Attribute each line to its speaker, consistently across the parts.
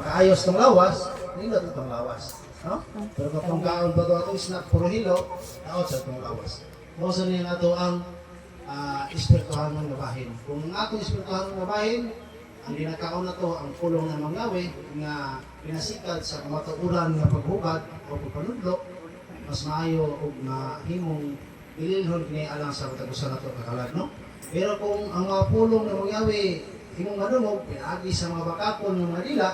Speaker 1: makaayos ng lawas, nindot itong lawas. No? Pero katong kaon ba ito ato snack puro hilo, taot sa itong lawas. Mausa niya nga ito ang espirituhan ng nabahin. Kung ang atong espirituhan ng nabahin, ang ginakaon na to ang pulong ng mangyawi nga pinasikad sa kamatuuran nga paghubad o pagpanudlo, mas maayo o mahimong ililhon kini alang sa katagusan nato kakalad, no? Pero kung ang mga pulong ng mangyawi himong madungog, pinaagi sa mga bakakon ng mga dila,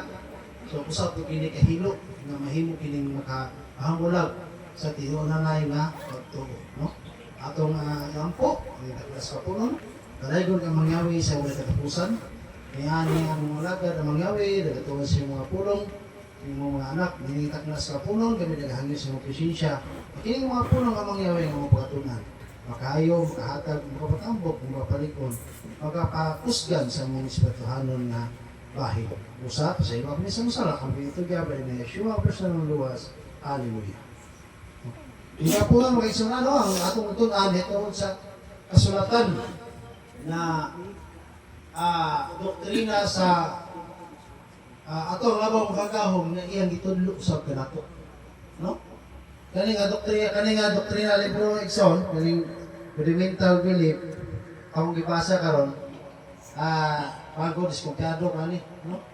Speaker 1: so usap ko kini kahilo nga mahimo kining makahangulag sa tinunanay nga pagtuo, no? Atong yampo, ang taklas ka punon, kalaygon ang mangyawi sa wala katapusan. Kaya niya ang mga lagad ang mangyawi, nagatuwa sa mga pulong, yung mga anak, ninitak na sa punon, kami naghangin sa mga presensya. Kining mga pulong ang mangyawi ng mga pagkatunan. Makayo, makahatag, makapatambok, makapalikon, makapakusgan sa mga espirituhanon na bahid. Usa, sa iba kami sa musala, ang pinitugyabre na Yeshua, personal luwas. Hallelujah. Hindi po lang magkaisunano ang atong tunan ito sa kasulatan na doktrina sa ato nga bang kagahom na iyang gitudlo sa kanato, no? Kani nga doktrina libro Exon, kaning fundamental belief akong gibasa karon bago diskumpiyado kani, no?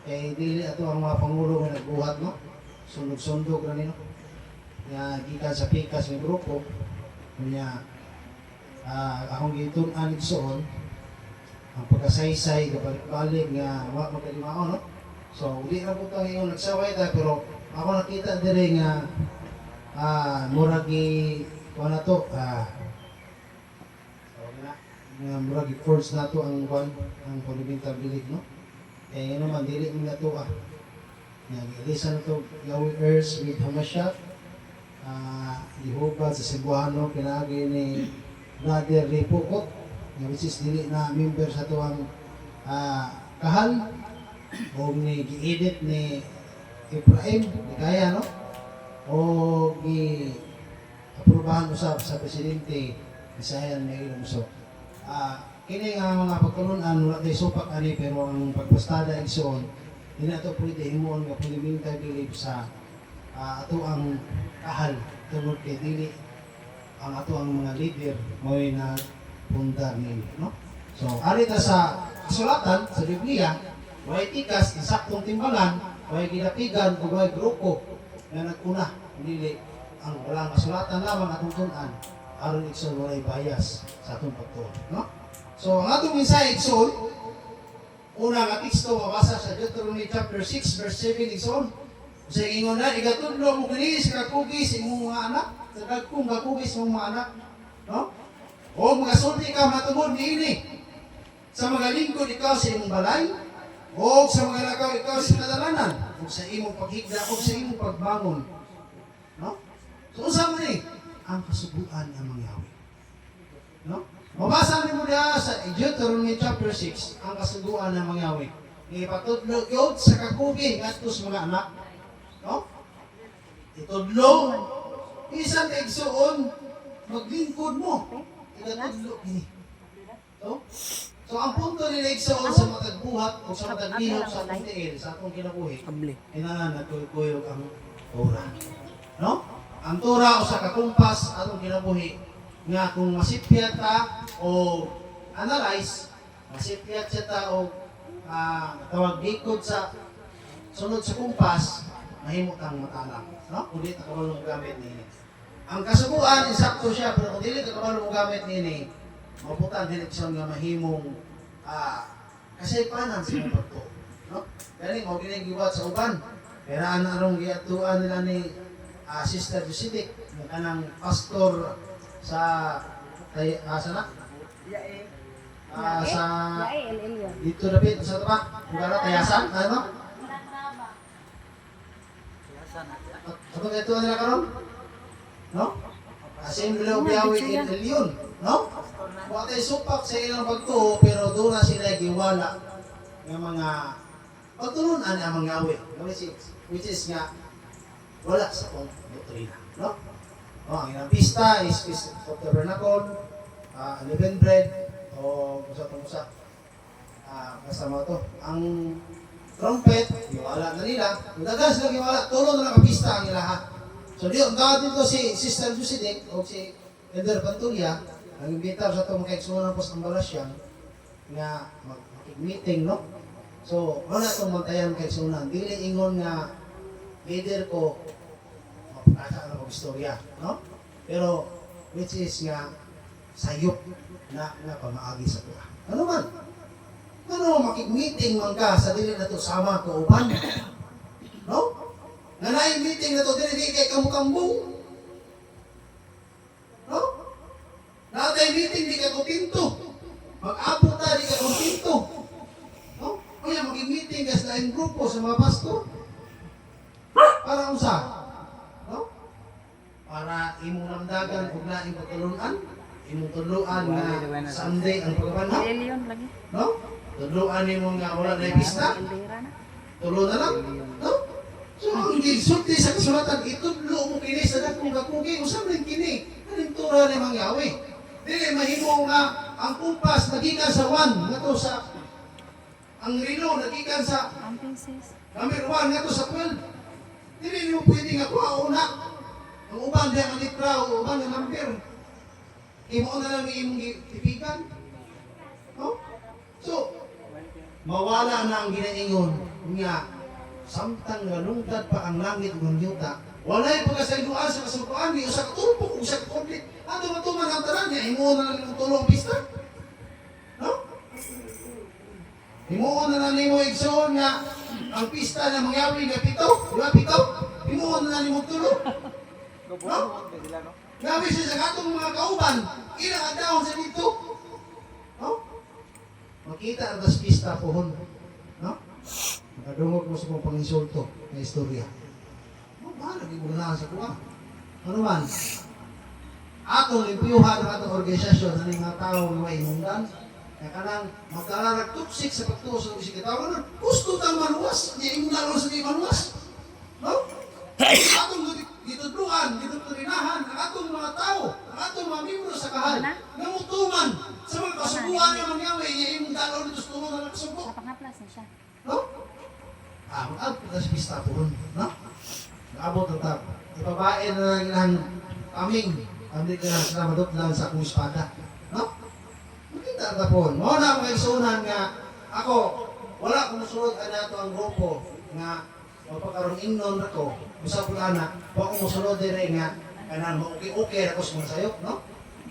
Speaker 1: Kay dili ato ang mga pangulo nga nagbuhat, no? Sundog-sundog ra nino. Nga gikan sa pikas ng grupo niya akong gitun-an igsoon ang pagkasaysay, kabalik-balik nga wa magkalimaon, no? So, hindi na po tayo nagsaway tayo, pero ako nakita din nga muragi ko na to, nga muragi force na to ang fundamental belief, no? Eh, ano man, dili mo na to, ilisa na to, Yahweh Earth with Hamashiach, Jehovah sa Cebuano, pinagi ni Brother Ripukot, which is dili na member sa tuwang kahal o ni gi-edit ni Ibrahim di kaya, no? O gi-aprobahan usab sa presidente Isayan Maylon. So kini nga mga pagkalunan wala tayo supak ani, pero ang pagpastada igsoon hindi na ito pwede himuon nga fundamental belief sa ato ang kahal tungod kay dili ang ato ang mga leader mo'y na pundar nila, no? So, arita sa kasulatan, sa Biblia, may tikas, insaktong timbalan, may ginapigan, o may grupo na naguna. Hindi ang walang kasulatan lamang atong tunan, aron ikson walay bias sa atong pagtuon, no? So, ang atong mensahe ikson, una nga teksto mabasa sa Deuteronomy chapter 6, verse 7 ikson, sa ingon na, igatudlo mo kini sa kakugis imong mga anak, sa dagkong kakugis imong mga anak, no? O mga sulti ka matubod niini. Sa mga lingkod ikaw sa imong balay, o sa mga lakaw ikaw sa kadalanan, o sa imong paghigda, o sa imong pagbangon. No? So, usap mo ni, ang kasubuan ng mangyawi. No? Mabasa mo diha sa Deuteronomy chapter 6, ang kasubuan ng mangyawi. Ipatudlo yun sa kakugi ngadto sa mga anak. No? Itudlo, isang igsuon, maglingkod mo. Igatudlo ini. So ang punto ni igsuon sa matagbuhat o sa mataglihok sa atong tiil, sa atong kinabuhi, inanan nagkuyog ang Torah. No? Ang Torah o sa kakumpas atong kinabuhi nga kung masipyat ta o analyze, masipyat siya ta o tawag gikod sa sunod sa kumpas, mahimo kang matalang, no? Kung di ta kabalo mo gamit nini. Ang kasubuan insakto siya, pero kung dili ka kabalo mo gamit nini, maputan din siya nga mahimong kasaypanan sa mga pagtuo, no? Kani mo ginigiwat sa uban. Pero anong giatuan nila ni Sister Jusidik, nga kanang pastor sa sana? Sa dito dapat sa tapak, lugar Tayasan, ano? Ano ito nila karon? No? Assembly of Yahweh in Elion, no? Wa tay supak sa ilang pagtuo, pero doon na sila giwala ng mga pagtulunan ang mga Yahweh, which is nga wala sa kong doktrina, no? Ang ilang pista is Feast of Tabernacle, unleavened bread, o sa basta mo to. Ang trumpet, iwala na nila. Kung dagas lang iwala, tulong na nakapista ang ilaha. So di, ang tawag dito si Sister Jusidek o si Elder Pantulia, ang imbitar sa itong makaiksunan po sa Ambalasyang nga mag-meeting, no? So, wala itong mantayan kaiksunan. Dili ingon nga leader ko mapakasa na mag-istorya, no? Pero, which is nga sayop na pamaagi sa tuwa. Ano man? Ano makik-meeting man ka sa dili na to sama ko uban? No? Nga meeting na to dili kay kamukambong. No? Natay meeting di ka kutinto. Mag-abot ta di ka kutinto. No? Kaya mag-meeting ka sa laing grupo sa mga pastor. Para usa? No? Para imong lamdagan ug laing pagtulunan, imong tudloan nga Sunday ang pagbanhaw. No? Tudloan nimo nga wala na pista. Tulo na lang. No? So, ang gisulti sa kasulatan, itudlo mo kini sa dakong kakugi, usab rin kini. Kaning tura ni mangyawi. Dili mahimo nga ang kumpas nagikan sa 1 ngadto sa ang relo nagikan sa number 1 ngadto sa 12. Dili nimo pwede nga kuha una. Ang uban diya ang litra o uban ang number. Imo na lang imong tipigan. No? So, mawala na ang ginaingon nga samtang nalungtad pa ang langit ng yuta. Walay pagkasayduan sa kasukuan, di usa ka tulpo, usa ka komplit. Ato matuman ang tanan niya, imo na lang tulong pista. No? Imo na lang nimo igsoon nga ang pista na mangyawi nga pito, di ba pito? Imo na lang nimo tulong. No? Grabe siya sa katong mga kauban, ilang adahon sa dito. No? Makita ang das pista pohon. No? Nakadungog mo sa mga panginsulto na istorya. Lagi mo na sa kuha. Ano man? Atong impiyuhan ng atong organisasyon ng mga tao na may imundan, kaya kanang magkararag tuksik sa pagtuo sa isang kitawang na, gusto tang manuwas, hindi imundan sa di manuwas. No? Atong ditudluan, ditudlinahan, ang atong mga tao, ang atong mga miyembro sa kahal, namutuman sa mga kasubuan ng mga yawe, hindi imundan dito sa tulong na nakasubo.
Speaker 2: Napangaplas na siya.
Speaker 1: No? Mag-abot na sa pista po ron. No? Abot ang tao. Ipabae na lang ilang kaming. Hindi ka lang sila maduklan sa akong espada. No? Makita ang tapon. Mga na mga isunan nga ako, wala kong musulod ka na ito ang grupo nga magpagkarong ingnon na ko. Usap ko na, huwag kong musulod din nga kanan mo okay-okay ako sa mga sayok. No?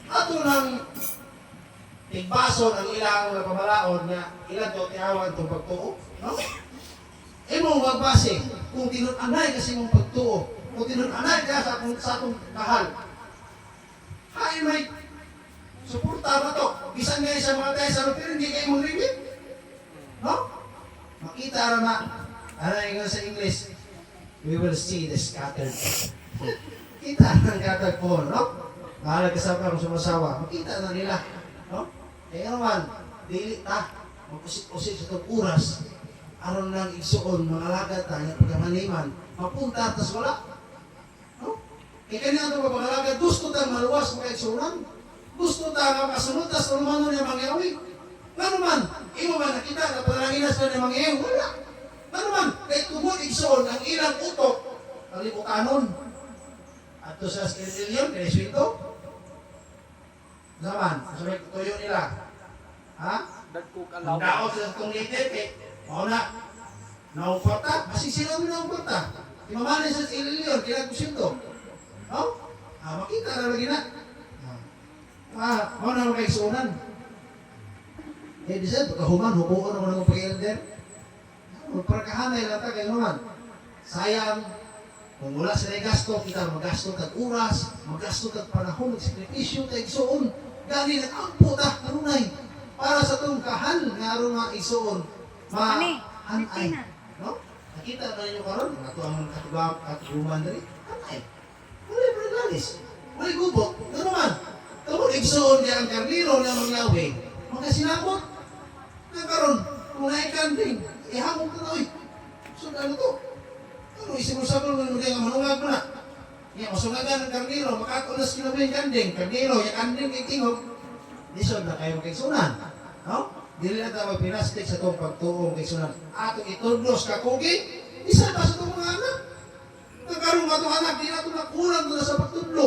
Speaker 1: Ato nang tigbason ang ilang pamalaon nga ilang ito tiyawan itong pagtuo. No? Imo magbase kung tinun-anay kasi mong pagtuo, kung tinun-anay ka sa atong kahal. Hay may suporta ba to? Bisan nga sa mga tayo sa pero hindi kayo mong limit. No? Makita na ano yung sa English, we will see the scattered. Kita ang scattered po, no? Mahalag ka sa kung sumasawa, makita na nila. No? Kaya naman, dili ta, mag-usik-usik sa itong oras, aron lang igsuon mga alagad tayo pagkamaniman mapunta tas wala no kaya kanya ito mga gusto tang maluwas mga igsunan gusto tang makasunod tas umano niya mangyawi nga naman imo ba nakita na panalanginas na niya mangyawi wala nga naman kahit tumod igsuon ang ilang utok ang libukanon at to sa skililyon kaya swito naman sabi tuyo nila ha ang daot sa itong leader kay mau na, nauporta, masih sila mo nauporta. Imamali sa ililiyon, kinagusinto. No? Makita na lagi na. Mau na mga isunan. Di sa pagkahuman, hubuon naman ang pag-elder. Magparakahanay lang tayo naman. Sayang, kung wala sila gasto, kita magasto tag oras, magasto tag panahon, sakripisyo, tag isuon. Gani nag-ampo ta, kanunay. Para sa itong kahal, nga aron mga isuon. Hanay. No? Nakita na ninyo karon, ato ang katuguman dali. Hanay. Wala pregalis. Wala gubot. Ano naman? Tamo igsoon niya ang karniro na mangyawi. Magasinabot. Na karon, kung naikanding, ihamog na oy. So ano to? Ano isimusabol mo nga manungag mo na. Iya masungagan ang karniro, makatulas kilo ba yung kanding. Karniro, yung kanding kay tingog. Di so na kayo magkaigsunan. No? dili na tayo pinastik sa itong pagtuong kay sunan. Atong itudlos ka kugi, isa ba sa itong mga anak? Nagkaroon nga itong anak, di na ito nakulang doon sa pagtudlo.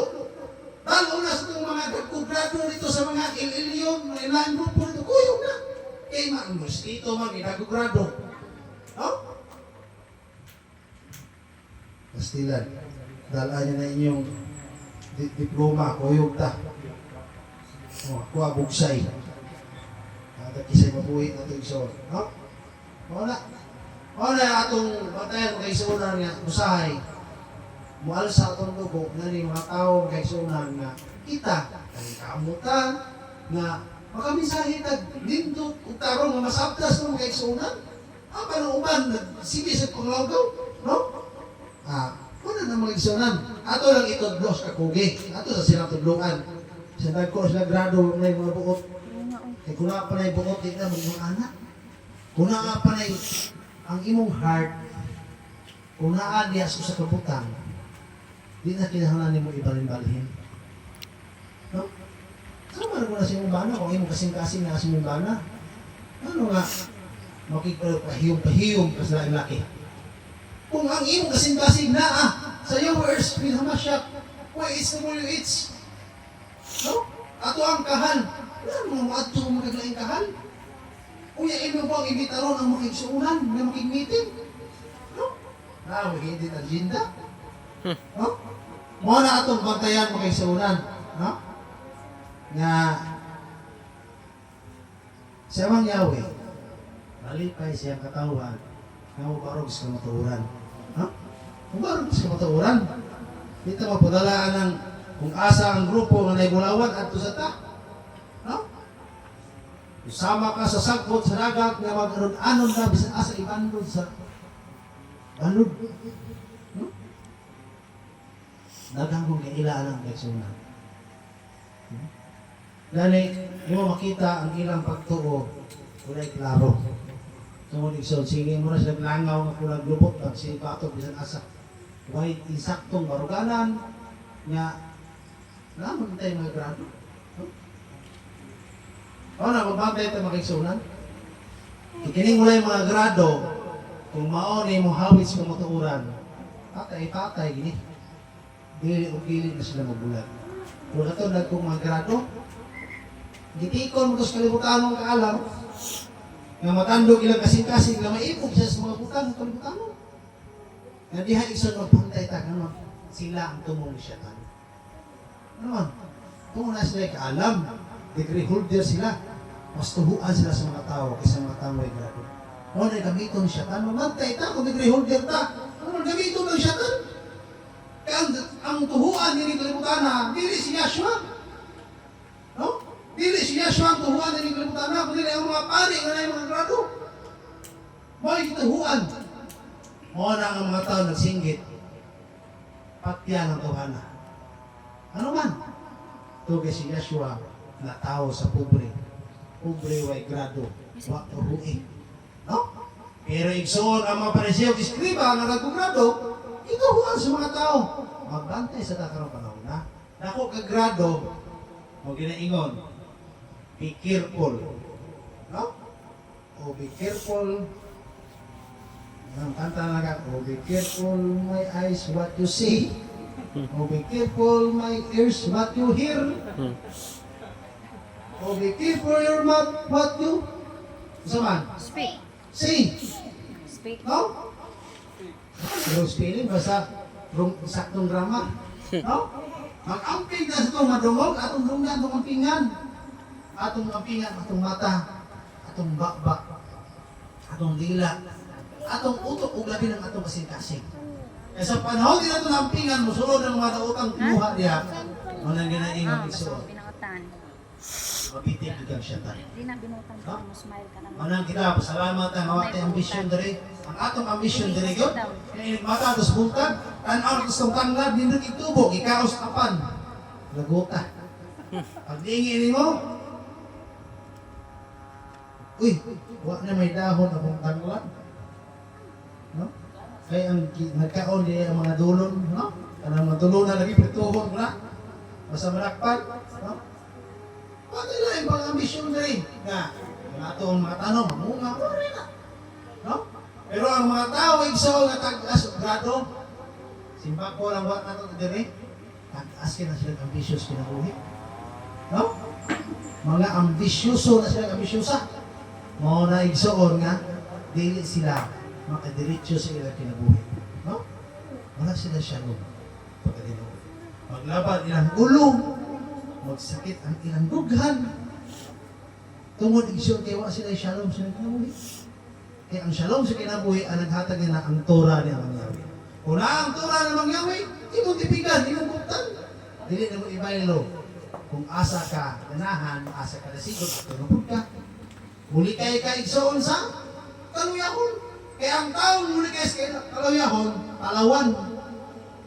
Speaker 1: Lalo na sa itong mga nagkugrado dito sa mga ililyon, mga ilang grupo dito, kuyog na. Kaya mga mosquito, mga nagkugrado. No? Pastilan, dalaan niyo na inyong diploma, kuyog ta. Kuha bugsay. Kisay mabuhi na ito iso. No? Wala. Wala atong batayan kay sunan nga usahay. Mual sa atong dugo na ni mga tao kay sunan nga kita ang kamutan nga makamisahe tag dindot ug tarong nga masabtas mo kay sunan. Ang panuuban sige sa panglawgaw, no? Wala na mga igsunan. Ato lang itudlos ka kugi. Ato sa silang tudluan. Sa nagko sila grado na mga buot. Eh kung na pa na buot, di na mga anak. Kung na pa na ang imong heart, kung naadias ko sa kabutang, di na kinahanglan mo ibalin-balhin. No? Sama na ko na sa imong bana, kung imong kasing-kasing na sa imong bana. Ano nga, makikipahiyong-pahiyong ka sa laki. Kung ang imong kasing-kasing na, sa viewers, pinamasyak, it's. No? Ato ang kahal. Wala mga ato magaglaing kahal. Kung yung imo po ang ibitaron ang makikisuunan, na makikmeeting. No? Makikidit ang agenda. No? Mga na atong bantayan makikisuunan. No? Nga, siya mang Yahweh, malipay siyang katawan, nga mabarog sa kamatuuran. No? Mabarog sa kamatuuran. Dito mapadalaan ng kung asa ang grupo nga naibulawan at sa ta. No? Usama ka sa sagpot sa dagat nga mag-anon na bisan asa ibandod sa banod. No? Daghang kong kailangan ang leksyon na. Gani, mo makita ang ilang pagtuo, kulay klaro. Tungod igsoon, sige mo na sila langaw nga kulang lubot, pag sinipatok bisan asa. Huwag insaktong baruganan, nga naman tayo mga grado. O na, magbantay ito makiksunan. Ikining mula yung mga grado, kung maoni mo hawit sa kamatuuran, tatay, gini. Dili o pili na sila magulat. Kung katulad kung mga grado, gitikon mo sa kalibutan mong kaalam, nga matandog ilang kasing-kasing, nga maipog siya sa mga butang ng kalibutan mo. Nga diha iso magpantay ta, ano, sila ang tumong siya tan. Ano? Kung na sila kaalam, degree holder sila, mas tubuan sila sa mga tao kaysa mga tao ay grado. Ano na gamiton siya tan? Mamantay ta, kung degree holder ta, ano na gamiton ng siya tan? Kaya ang tubuan nini kalibutan na, dili si Yahshua. No? Dili si Yahshua ang tubuan nini kalibutan na, kundi ang mga pari nga na yung mga grado. May tubuan. Mo na ang mga tao nagsinggit, patyan ang tuhan na. Ano man? Ito kay si Yahshua, na tao sa pobre way grado, wa ruhi. No? Pero igsoon ang mga pariseo, iskriba nga nagkugrado, ito huwag sa mga tao. Magbantay sa takarong panahon na. Nako kagrado, o ginaingon, be careful. No? O be careful. Ang kanta na ka, o be careful my eyes what you see. O be careful my ears what you hear. O be careful your mouth what you
Speaker 2: Speak.
Speaker 1: Say.
Speaker 2: Speak.
Speaker 1: No? Pero spelling basta saktong grama. No? Mag-amping na sa itong madungog, atong dungan, atong ampingan. Atong ampingan, atong mata, atong bakbak, atong dila, atong utok, ug labi ng atong kasing-kasing. Kaya sa panahon din atong ampingan, musulod ang mga nautang kinuha niya, manang ginaingon igsoon.
Speaker 2: Binutan.
Speaker 1: Mabitig ikang siya tayo.
Speaker 2: Di na binutan ka mo smile ka naman.
Speaker 1: Manang kita, pasalamat ang awat ambisyon diri. Ang atong ambisyon diri yun. Kaya mata dos buntag, tan-aw gustong tanglad, nindot itubo, ikaos apan. Laguta. Pag diingin mo, uy, wak na may dahon akong tanglad. No? Kaya ang nagkaon din ang mga dulon, no? Kanang mga dulunan lagi, prituhon mo na. Basta malakpan, no? Pati lang yung pang-ambisyon na rin. Nga, ato ang mga tanong, mamunga, wala na. No? Pero ang mga tao, igsoon nga tag-as o grado, simpa ko lang wala na ito dire, tag-as ka na sila ambitious kinabuhi. No? Mga ambisyoso na sila, ambisyosa. Mga na igsoon nga, dili sila makadiretso sa ilang kinabuhi. No? Wala sila shalom. Pagkalimutan. Maglaban ilang ulo, magsakit ang ilang dughan. Tungod igsoon kaya wala sila shalom sa ilang kinabuhi. Kaya ang shalom sa kinabuhi ang naghatag na ang Torah niya mangyawi. Kung ang Torah na mangyawi, imong tipigan, imong buktan. Dili na mo ibaylo. Kung asa ka ganahan, asa ka nasigot, tunubod ka. Muli kay igsoon sa kaluyahon. Kaya ang taong muli kay sa kaluyahon, talawan.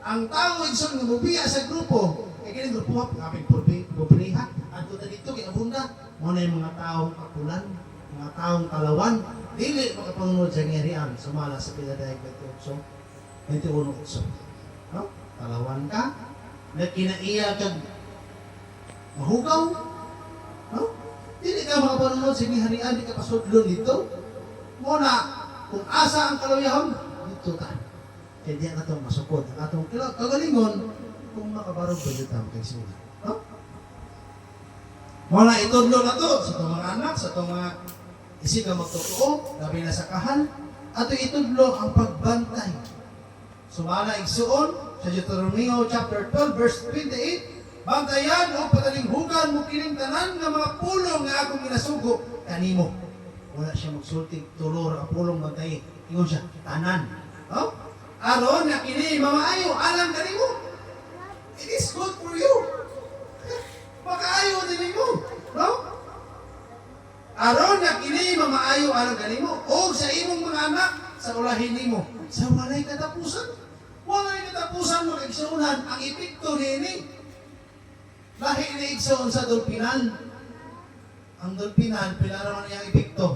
Speaker 1: Ang tao igsoon nga mubiya sa grupo, kaya kini grupo ha, kapit pupiliha, at kung dito kinabunda, muna yung mga taong kapulan, mga taong talawan, dili makapangunod sa ngerian, sumala sa Piladay 21 utso. No? Talawan ka, na kinaiya kag mahugaw, no? Dili ka makapanunod sa harian, di ka pasudlon dito. Muna, kung asa ang kaluyahon, dito ta. Kaya di ang atong masukod. Ang atong kagalingon, kung makabarog ba dito ang kaisulat. No? Muna, itudlo na to sa itong mga anak, sa itong mga isig ang magtotoo, labi na sa kahal, at itudlo ang pagbantay. Sumala igsuon, sa Deuteronomio chapter 12, verse 28, bantayan o patalinghugan mo kining tanan nga mga pulong nga akong ginasugo kanimo. Wala siya magsulti, tulor, ang pulong bantay. Ingon siya, tanan. No? Aron nga kini mamaayo, alam kanimo. It is good for you. Makaayo din mo. No? Aron nga kini mamaayo, alam kanimo. O sa imong mga anak, sa ulahin nimo. Sa walay katapusan. Walay katapusan mo kaigsuunan ang epekto nini. Lahi na igsoon sa dolpinan. Ang dolpinan, pinaraman niya ang epekto.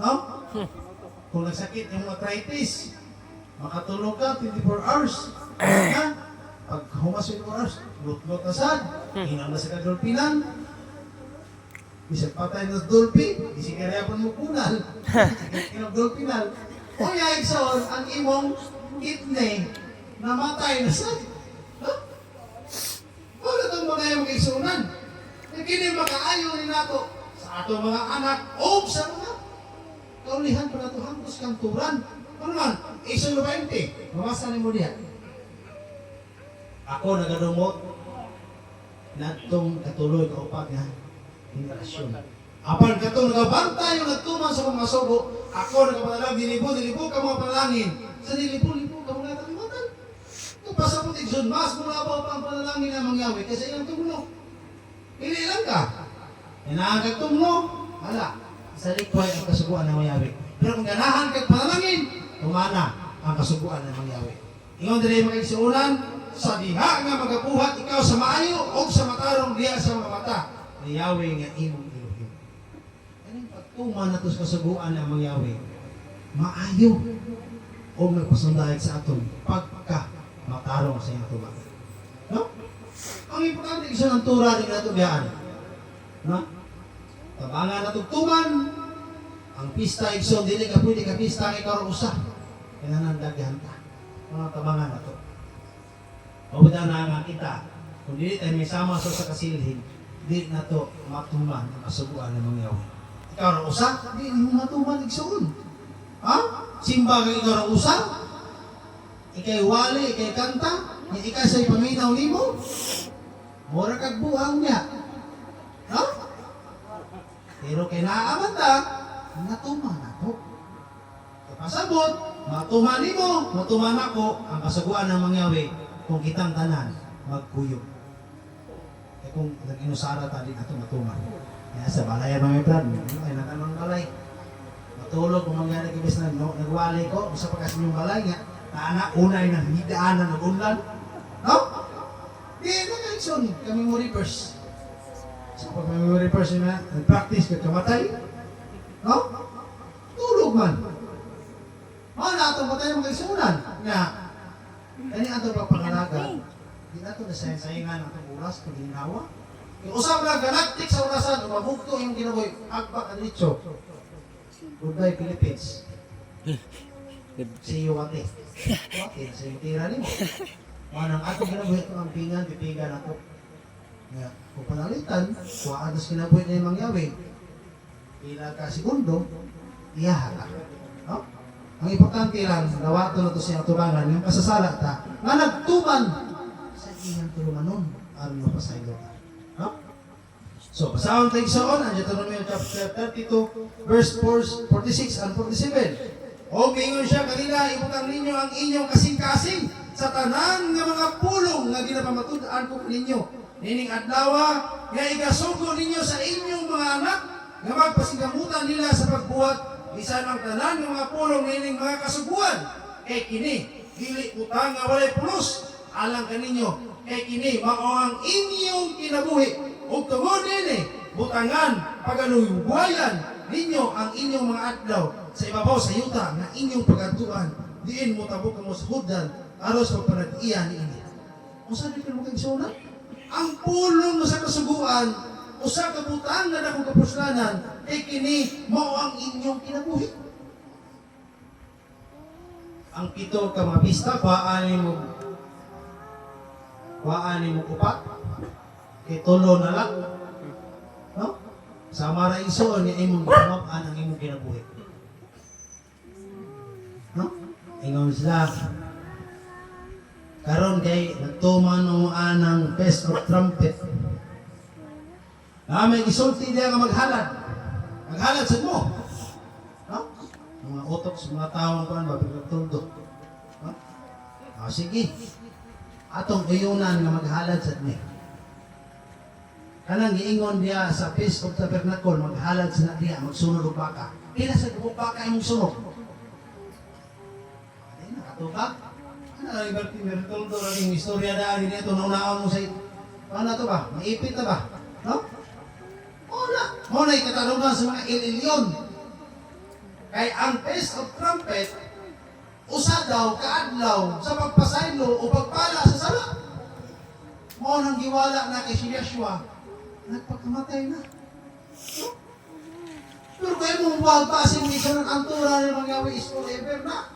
Speaker 1: No? Kung nagsakit yung arthritis, makatulog ka 24 hours. Ha? Pag humas 24 hours, lutlot na sad. Hinang na sa dolpinan. Bisag patay na dolphin, isi kaya pa mo kunal. Kinang dolphinal. O ya igsoon, ang imong kidney namatay na sad. Ha? Wala itong mga yung kaisunan. Kini makaayo ni nato sa ato mga anak o sa mga kaulihan pa nato hangos kang turan. Ano man, Isang 20, mamasa ni mo diya. Ako nagadumot natong katuloy ka upag nga generasyon. Apan katong nagabantay yung nagtuman sa mga sugo, ako nagapadalag dilibo ka mga panalangin. Sa dilibo ka mga kalimatan. Kung pasapot igsoon, mas mula pa ang panalangin na mangyawi kasi ilang tumulo. Pili lang ka. Inaagag tumulo, hala, sa likway ang kasuguan ng mangyawi. Pero kung ganahan kag panalangin, tumana ang kasuguan ng mangyawi. Ingon diri mga igsuunan, sa diha nga magabuhat ikaw sa maayo o sa matarong diha sa mga mata, ni Yahweh nga imong Elohim. Kaning pagtuman nato sa kasuguan ng mangyawi, maayo o magpasundayag sa aton pagka matarong sa iyong tuba. No? Ang importante isa ng tura din nato biyaan. No? Tabangan nato tuman, ang pista igsoon dili ka pwede ka pista kay karon usa. Kailangan daghan ta. Mga tabangan nato. Mawala na nga kita. Kung dili tayo may sama sa kasilhin, di na to matuman ang kasubuan ng mga yawa. Ikaw ra usa, di mo matuman igsoon. Ha? Simba kang ikaw ra usa? Ikay wali, ikay kanta, ikay sa'y paminaw nimo. Mura kag buhang niya. Ha? Pero kay naaaman ta, natuman ako. Kapasabot, matuman nimo, matuman ako, ang kasuguan ng mangyawi, kung kitang tanan, magkuyog. Eh kung nag-inusara tali ato matuman. Kaya sa balay mga brad, ay natanong balay. Matulog kung mangyari kibis na nagwalay ko, sa pagkas yung balay nga, na anak unay na hidaan na nagunlan. No? Di na kaison, kami mo reverse. So pag kami mo reverse na, nag-practice ka kamatay. No? Tulog man. Mga nato pa tayo mga isunan. Nga, kani ato pagpangalaga, di na ito nasayang-sayangan ang oras, pag-ginawa. Yung usap na galactic sa orasan, mabugto yung kinabuhi, agbak ang diretso. Goodbye, Philippines. See you, Wate. Wate, sa yung tira ni mo. Manang atong kinabuhi ito ang pingan, pipigan ako. Nga, kung panalitan, kuhaan tas kinabuhi na yung mangyawin. Pila ka segundo, iyaha ka. No? Ang importante lang, nawato na ito siyang tubangan, yung kasasala ta, nga nagtuman sa iyang tulungan nun, aron mapasaylo ka. No? So, basahon tayo soon, ang Deuteronomy chapter 32, verse 46 and 47. O mingon siya kanila, ibutang ninyo ang inyong kasing-kasing sa tanan nga mga pulong nga ginapamatud-an ko ninyo. Nining adlawa, nga igasugo ninyo sa inyong mga anak, nga magpasigamutan nila sa pagbuhat, bisan ang tanan ng mga pulong nining mga kasuguan. Kay kini, dili utang nga walay pulos, alang kaninyo. Kay kini, mao ang inyong kinabuhi. Ug tungod nini, butangan, pagalubuhayan ninyo ang inyong mga adlaw sa ibabaw sa yuta nga inyong pagatuan. Diin mo tabok mo sa huddan, aros pagpanag-iya niini. Kung saan ito mo kagsunan? Ang pulong mo sa kasuguan, usa ka butang na dakong kapuslanan, kay kini mao ang inyong kinabuhi. Ang pito ka mga pista, kuhaan mo upat, kay tulo na lang. No? Sa maraiso, niya imong gumapaan ang imong kinabuhi. No? Ingon sila, karon kay nagtuman mo anang best of trumpet. May gisulti niya nga maghalad. Maghalad sa mo. No? Mga utok sa mga taong pa, mapagtuldo. No? Sige. Atong uyunan nga maghalad sa mo. Kanang giingon diya sa Feast of Tabernacle, maghalad sa diya, magsunod og baka. Pila sa dugo baka imong sunod. Ay, nakatubag. Ano ang ibertuldo rin istorya daan dito, naunaon mo sa paano to ba? Maipit na ba? No? Muna ikatanungan sa mga ililyon. Kay ang Feast of Trumpet, usa daw kaadlaw sa pagpasaylo o pagpala sa sala. Muna nang giwala na kay si Yeshua, nagpagkamatay na. Pero kaya mong wagpasin misa ng antura ng mga yawi is forever na.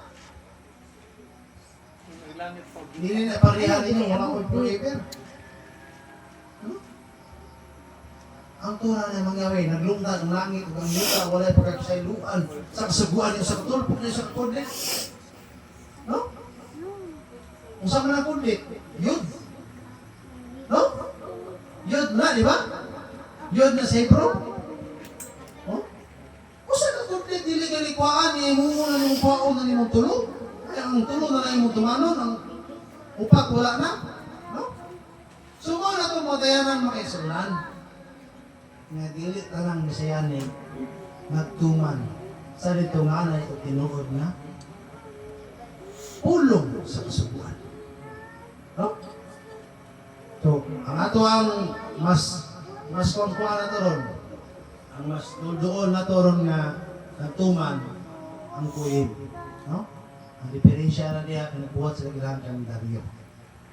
Speaker 1: Hindi na parihan ninyo, wala ko forever. Ang tura na mangyari, naglungtad ang langit, ang lupa, wala yung pagkakasayluan, sa kasaguan yung sa katulpok na yung sa kundit. No? Kung saan man ang kundit? Yun. No? Yun na, di ba? Yun na sa Hebrew. No? Kung saan ang kundit, dili ka likwaan, muna ng kwaon na nimong tulog. Ay, ang tulog na na imong tumanon, ang upak wala na. No? So, kung na itong matayanan makaisulan, nga dili tanang Bisayanin nagtuman sa dito nga na ito tinuod na pulong sa kasubuan. No? So, ang ato ang mas kongkuha na to ron, ang mas doon na to ron nga nagtuman ang kuib. No? Ang diferensya na niya nagbuhat sa naglahan kalendaryo.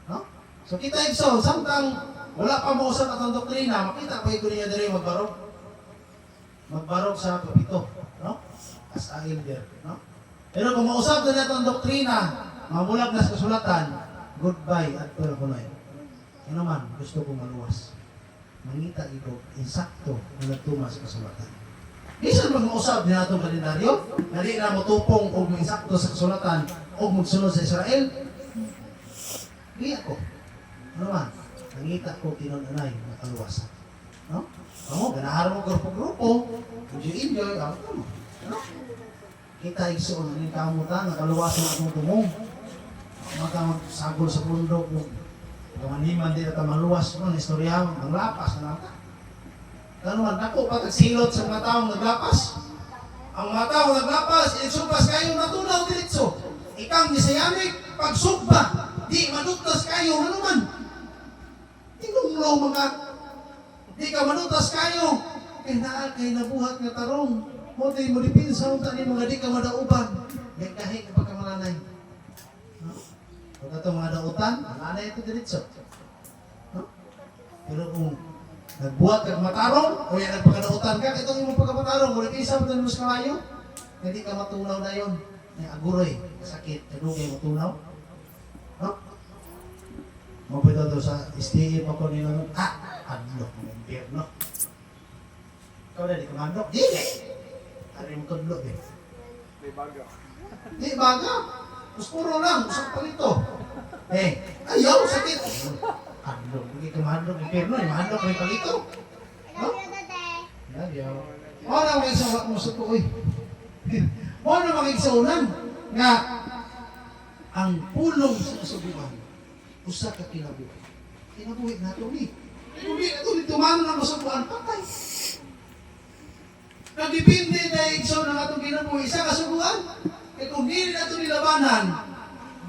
Speaker 1: No? So, kita igso, samtang wala pa mo usap atong doktrina, makita pa ito niya dali magbarog. Magbarog sa papito, no? As a elder, no? Pero kung mausap na itong doktrina, mamulag na sa kasulatan, goodbye at pero kunoy. Ano man, gusto kong maluwas. Mangita ito, insakto na nagtuma sa kasulatan. Bisan mag-mausap din itong kalendaryo, nali na mo tupong o insakto sa kasulatan o magsunod sa Israel, di ako. Ano man? Nangita ko tinunanay na kaluwasan. No? Oo, ganahan mo grupo-grupo, enjoy, ano? Kita igsoon, ang kamutan, nakaluwasan at mong tumong. Maka magsagol sa bundok, gamaniman din at maluwas mo, istorya, ang lapas na nata. Ganuman, ako patagsilot sa mga taong naglapas. Ang mga taong naglapas, igsubas kayo natunaw diretso. Ikang Bisayanik, pagsugba, di madutas kayo, ano man. Tinumlaw mga, di ka manutas kayo, kay nabuhat nga tarong, mo di mo dipinsa mo tani mga di ka madauban, yan kahit na pagkamalanay. No? Pag ito mga dautan, malanay ito diretso. No? Pero kung Nagbuhat kag matarong, o yan nagpagkadautan ka, itong imong pagkamatarong, mula isa mo tayo mas kalayo, hindi ka matunaw na yun. May aguroy, sakit, kadugay matunaw. No? Mapito to sa STE pa ko nila, ano, ang no? Ikaw na, di ka mandok? Dili! Ano yung tudlo, eh? Di baga. Mas puro lang, usap pa nito. Ayaw, sakit. Ano, hindi ka mandok, impirno, mandok rin palito. No? Ayaw. Wala mga isawak mo sa tuoy. Wala mga isaunan nga ang pulong sa kasubukan usa ka kinabuhi. Kinabuhi na ito ni. Kinabuhi na ito ni tumano ng kasubukan patay. Nagdipindi na igso ng atong kinabuhi sa kasubukan. Kaya kung hindi na ito nilabanan,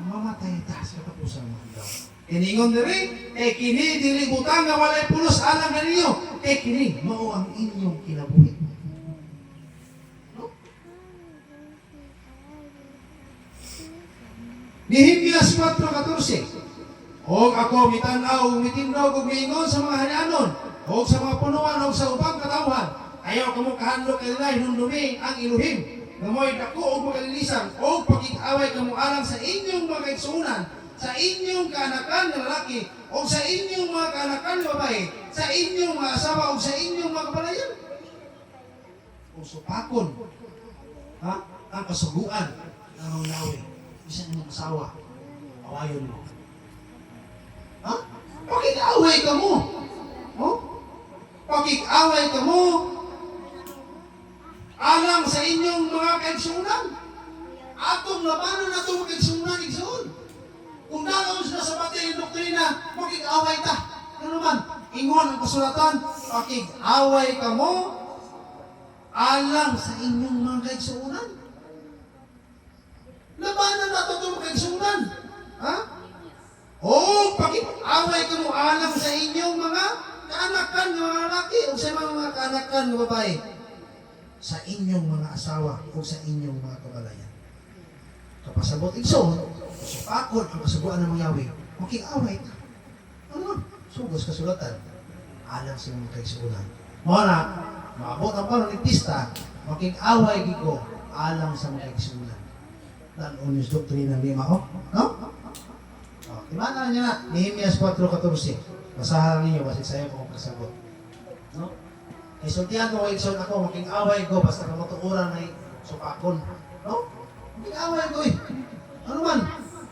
Speaker 1: mamatay ta sa katapusan ng daw. Iningon diri, kini dili butang nga walay pulos alang ninyo. Kini mao ang inyong kinabuhi. Nehemias 4:14. Og ako mitanaw, mitindog ug miingon sa mga hananon, og sa mga punuan og sa ubang katawhan. Ayaw kamo kahandlo kay nila hinumdumi ang Elohim. Ngamoy dako og magalilisan og pakig-away kamo alang sa inyong mga kaigsuonan, sa inyong kaanakan nga lalaki og sa inyong mga kaanakan nga babae, sa inyong mga asawa og sa inyong mga kabalayan. O supakon ang kasuguan ng mga nawi. Bisan ng asawa, awayon mo. Pakig-away ka mo. Pakig-away ka mo alang sa inyong mga kaigsuonan. Atong labanan na itong kaigsuonan, igsoon. Kung dalaon sila sa pati ng doktrina, pakig-away ta. Ano naman? Ingon ang kasulatan, pakig-away ka mo alang sa inyong mga kaigsuonan. Labanan na ito itong kaigsuonan. Pakig-away ka mo alang sa inyong mga kaanakan ng mga lalaki o sa mga kaanakan ng babae, sa inyong mga asawa o sa inyong mga kabalayan. Kapasabot igsoon, supakon ang kasubuan ng mga yawi, makig-away ka. Ano? Sugos kasulatan, alang sa mga kaigsuonan. Muna, maabot ang panonipista, makig-away ko alang sa mga kaigsuonan. Lanon yung doktrina ng lima, no? Imana niya na, Nehemias 4:14. Basahan ninyo, basig sa'yo kung kasabot. No? Isultihan mo, igsoon ako, makig-away ko, basta kamatuuran na supakon. No? Makig-away ko eh. Ano man?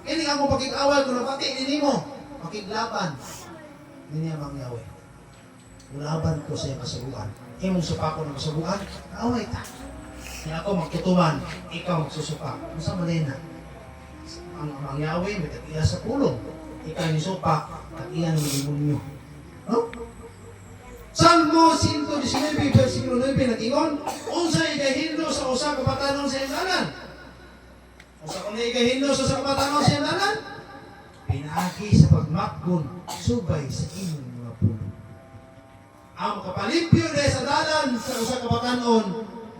Speaker 1: Kini ako makig-away ko, napati, hindi mo. Makiglaban. Hindi niya mangyaway. Ulaban ko sa iyong kasubuan. Imong supakon ng kasubuan, away ta. Kaya ako magtutuman, ikaw magsusupak. Masa malena? Ang mangyawi, may tag-iya sa pulong. Ikaw ni supak, tag-iya ng demonyo. No? Salmo 119, versikulo 9, nag-ingon, unsay igahindo sa usa ka batanon sa imdanan. Usa kung igahindo sa usa ka batanon sa imdanan, pinagi sa pagmakgon, subay sa inyong mga pulong. Ang kapalimpyo dahil sa dalan sa usa ka batanon,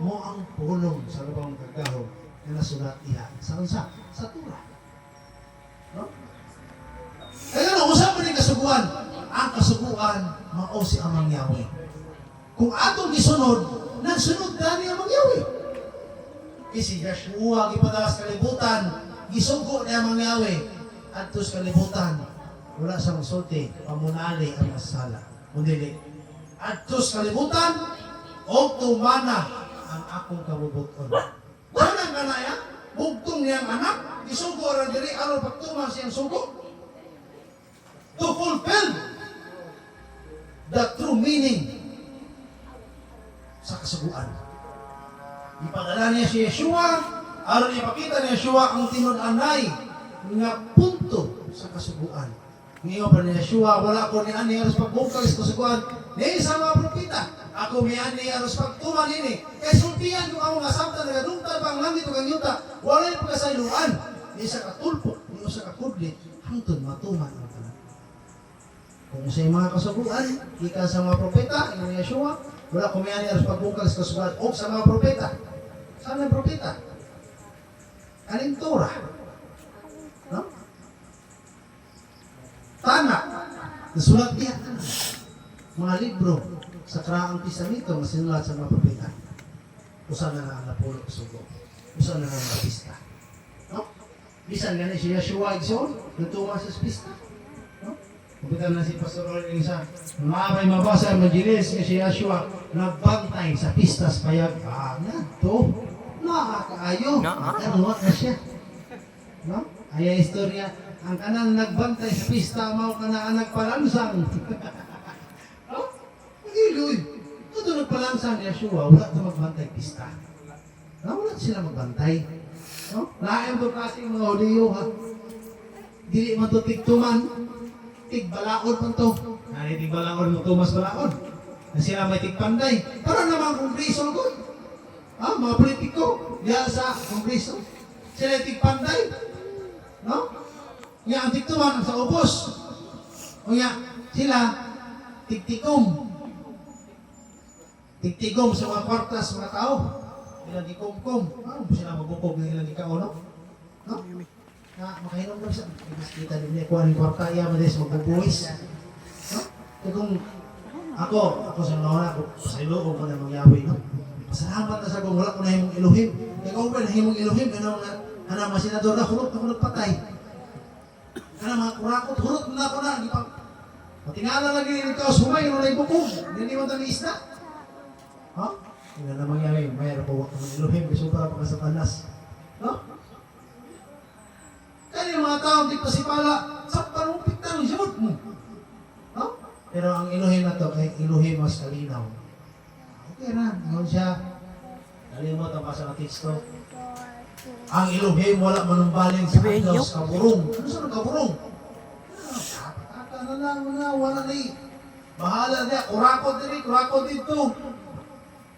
Speaker 1: mo ang pulong sa lubang kagahog na nasulat niya sa unsa? Sa Torah. No? Kaya nung usap mo ng kasuguan, ang kasuguan, mao si Amang Yahweh. Kung atong gisunod, nagsunod na ni Amang Yahweh. Kasi Yeshua, gipadas kalibutan, gisugo ni Amang Yahweh, at tos kalibutan, wala sa masulti, pamunali ang masala. Mundili. At tos kalibutan, o tumana ang akong kabubuton. Walang ganaya, bugtong niyang anak, isugo rin diri, aron pagtuman siyang sugo. To fulfill the true meaning sa kasuguan. Ipadala niya si Yeshua, aron ipakita ni Yeshua ang tinud-anay nga punto sa kasuguan. Ngayon pa ni Yeshua, wala ko ni ani aros pagbungkag sa kasuguan. Ni sa mga propeta, ako mi ani aros pagtuman ini. Kay sultihan ko ang mga sabta nagadungtad pa ang langit ug ang yuta, walay pagkasayloan. Ni sa katulpok, ni sa kakudlit, hangtod matuman ang tanan. Kung sa mga kasuguan, gikan sa mga propeta, ni Yeshua, wala ko mi ani aros pagbungkag sa kasuguan o sa mga propeta. Saan ang propeta? Kaning Torah. No? Tanak. Nasulat niya. Mga libro. sa Karaang Testamento nga sinulat sa mga propeta. Usa na nga ang napulo sugo. Usa na nga ang pista. No? Bisan gani si Yeshua igsoon, nagtuwa sa pista. No? Kupitan na si Pastor Rolling isa, maabay mabasa ang majilis nga si Yeshua nagbantay sa pistas payag. Na to. Nakakaayo. Ano na siya. No? Ay istorya, ang kanang nagbantay sa pista mao kana ang nagpalansang. No? Iloy. Ito nagpalansang ni Yeshua, wala ito magbantay pista. No? Wala sila magbantay. No? Lain to kasi mga Hudiyo ha. Dili man to tigtuman. Tigbalaod man to. Nani tigbalaod mo to mas balaod. Na sila may tigpanday. Para naman kongreso ko. Mga politiko. Diyan sa kongreso. Sila tigpanday. No? Nga ang tigtuman sa ubos. O nga, sila tigtikom. Tigtigom sa mga kwartas mga tao. Ilang gikumkum. Sila magbukog ng ilang gikao, no? No? Makahinom lang siya. Kita din niya, kuha ng kwarta, iya madalis magbubuwis. No? Kaya kung ako sa nauna, sa iloob ko na mangyawi, no? Pasalamat na sa kung wala ko na himong iluhim. Kaya kung wala himong iluhim, ano mga senador na, hulot ako nagpatay. Ano mga kurakot, hulot na ako na. Matingala lagi ng ikaw, sumay, ano na yung bukog. Hindi mo ito ni isda. Ha? Hindi na mangyari, mayroon po wak ng iluhim, gusto para pa sa tanas. No? Kaya yung mga taong di pasipala, sa panumpit na ng siyot mo. No? Pero ang iluhim na to, kay iluhim mas kalinaw. Okay na, ngayon siya. Nalimot ang pasang teksto. Ang iluhim wala manumbaling sa Andos kaburong. Ano sa kaburong? Wala na eh. Bahala niya, kurakot dito.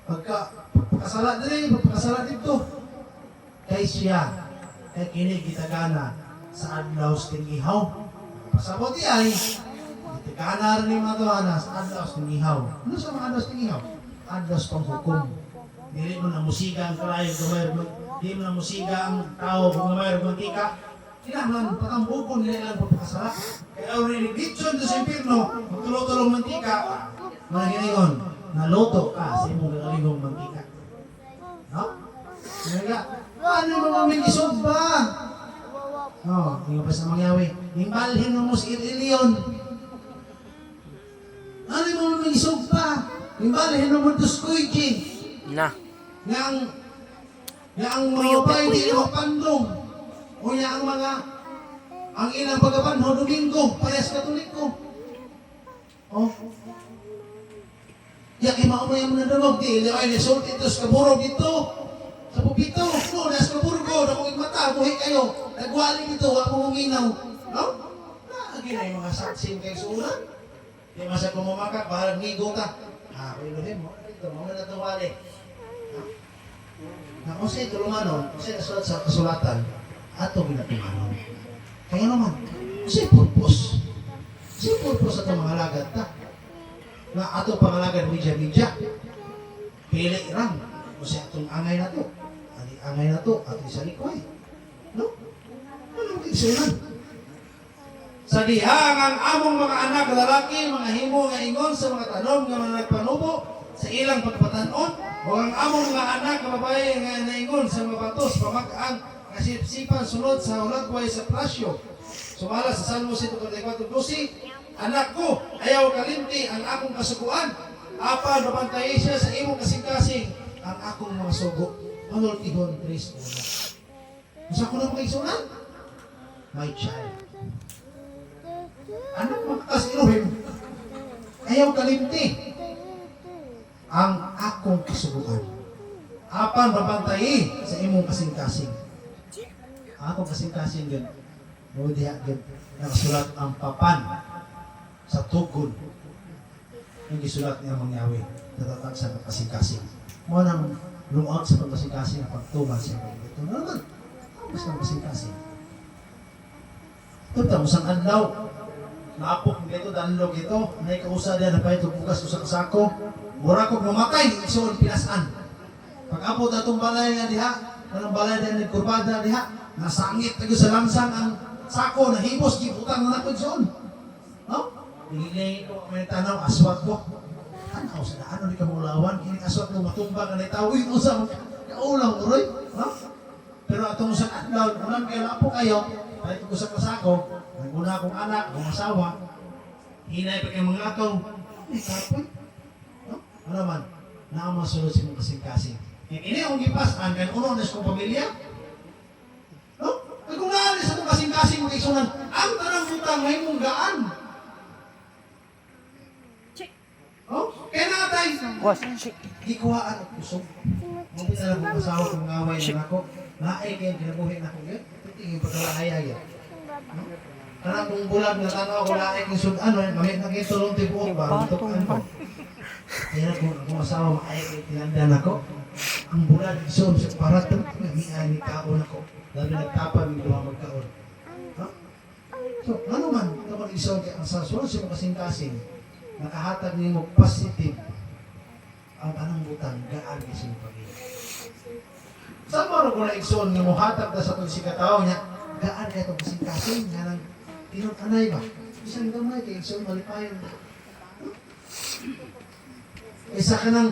Speaker 1: Pagkasala dito. Kay siya, kay kinig gitagana sa adlaw sting ihaw. Pasabot ay, gitagana rin yung mga tawana sa adlaw sting ihaw. Ano sa mga adlaw sting ihaw? Adlaw pang hukom. Dili mo na musiga ang kalayo, di mo na musiga ang tao kung mayroong mantika. Kailangan patambukon nila ilang pagkasala. Kaya already ditson sa impirno, magtulo-tulong mantika, mga ginayon, naluto ka sa imong gagalingong mantika. No? Kaya, ano yung mga may isog ba? No, hindi pa sa mangyawi. Imbalhin mo si Ilion. Ano yung mga may isog ba? Imbalhin mo to Squidgy. Yang mga bay di pandong. O ang ang ilang pagabanho, Domingo, parehas Katoliko. Oh. Kaya maumay mo na dalog, di ay result ito sa kaburog dito. Sa pupito, no, nasa kaburgo, nakong mata, buhay kayo. Nagwali dito, ako uminaw. No? Lagi na yung mga saksin kayo sulat. Di masa kumamakak, bahalang ngigo ka. Iluhin mo, ito, mga natawali. Na kung sa'yo tulumanon, kung sa'yo nasulat sa kasulatan, ato ginatumanon. Kaya naman, kung sa'yo purpose. Sa'yo purpose ato mga lagad ta. Na ato pangalagan media-media. Pili ram. Kung sa'yo atong angay na to. Angay na to, ato isa likoy. No? Anong tigsunan? Sa dihang ang among mga anak lalaki, mga himo nga ingon sa mga tanom nga mga nagpanubo sa ilang pagpatanon, o ang among mga anak na babae nga naingon sa mga batos, pamakaan, kasipsipan sunod sa hulagway sa plasyo. Sumala sa Salmo 144:12, anak ko, ayaw kalimti ang akong kasukuan. Apa, nabantayin siya sa imong kasing-kasing ang akong mga sugo. Manultihon, 3:1. Masa ko na makisunan? My child. Anak makakasiluhin. Ayaw kalimti ang akong kasuguan. Apan babantayi sa imong kasing-kasing. Akong kasing-kasing yun. Diha yun. Nakasulat ang papan sa tugon. Yung gisulat niya mangyawi. Natatag sa kasing-kasing. Mo nang lungag sa pagkasing-kasing na pagtuman siya. Ito na naman. Tapos ng kasing-kasing. Ito tamusang adlaw. Naapok dito, danlog ito. Naikausa din na pa ito bukas sa kasako. Mura ko mamatay, isoon pinasan. Pag-apot na itong balay nga diha, anong balay na nagkurbada diha, nasangit na sa langsang ang sako na hibos, gibutang na napod soon. No? Hindi ko may tanaw, aswat ko. Ano tanaw sa daan ni kamulawan, kini aswat mo matumba ka na tao, uy, usang kaulang uroy, no? Pero atong sa adlaw, unang kaya na po kayo, kahit ko sa kasako, nagmuna akong anak, akong asawa, hinay pa kayo mga akaw, kapoy, no? Ano man, masunod si mong kasing-kasing. Ini ang gipasan, kan uno na sa kong pamilya, no? Ay kung naalis sa mong kasing-kasing mga isunan, ang tanang butang may mong gaan. Oh, kaya natay, gikuhaan ang kusog. Mabit na lang kong asawa kong ngaway na ako, naay kayo kinabuhi na akong yun, titingin pa kalahayay yun. Karang kung bulag na tanaw ko laing yung sudan, kami nakitulong tibuok ba, tutukan ko. Kaya na kung akong asawa maayag tinandan ako, ang bulag isun sa parato, namihan ni kaon ako, labi nagtapang yung duha magkaon. So, ano man, kapag isun ang sasunod siya kasing-kasing, nakahatag niyo mo positive ang anong butang, gaan isang pag-ibig. Saan mo rin kung na-isun nga mo hatag na sa itong sikataw niya, gaan ka itong kasing-kasing, nga nang tinong-anay ba? Isang gamay kay isun malipayan. Isa ka ng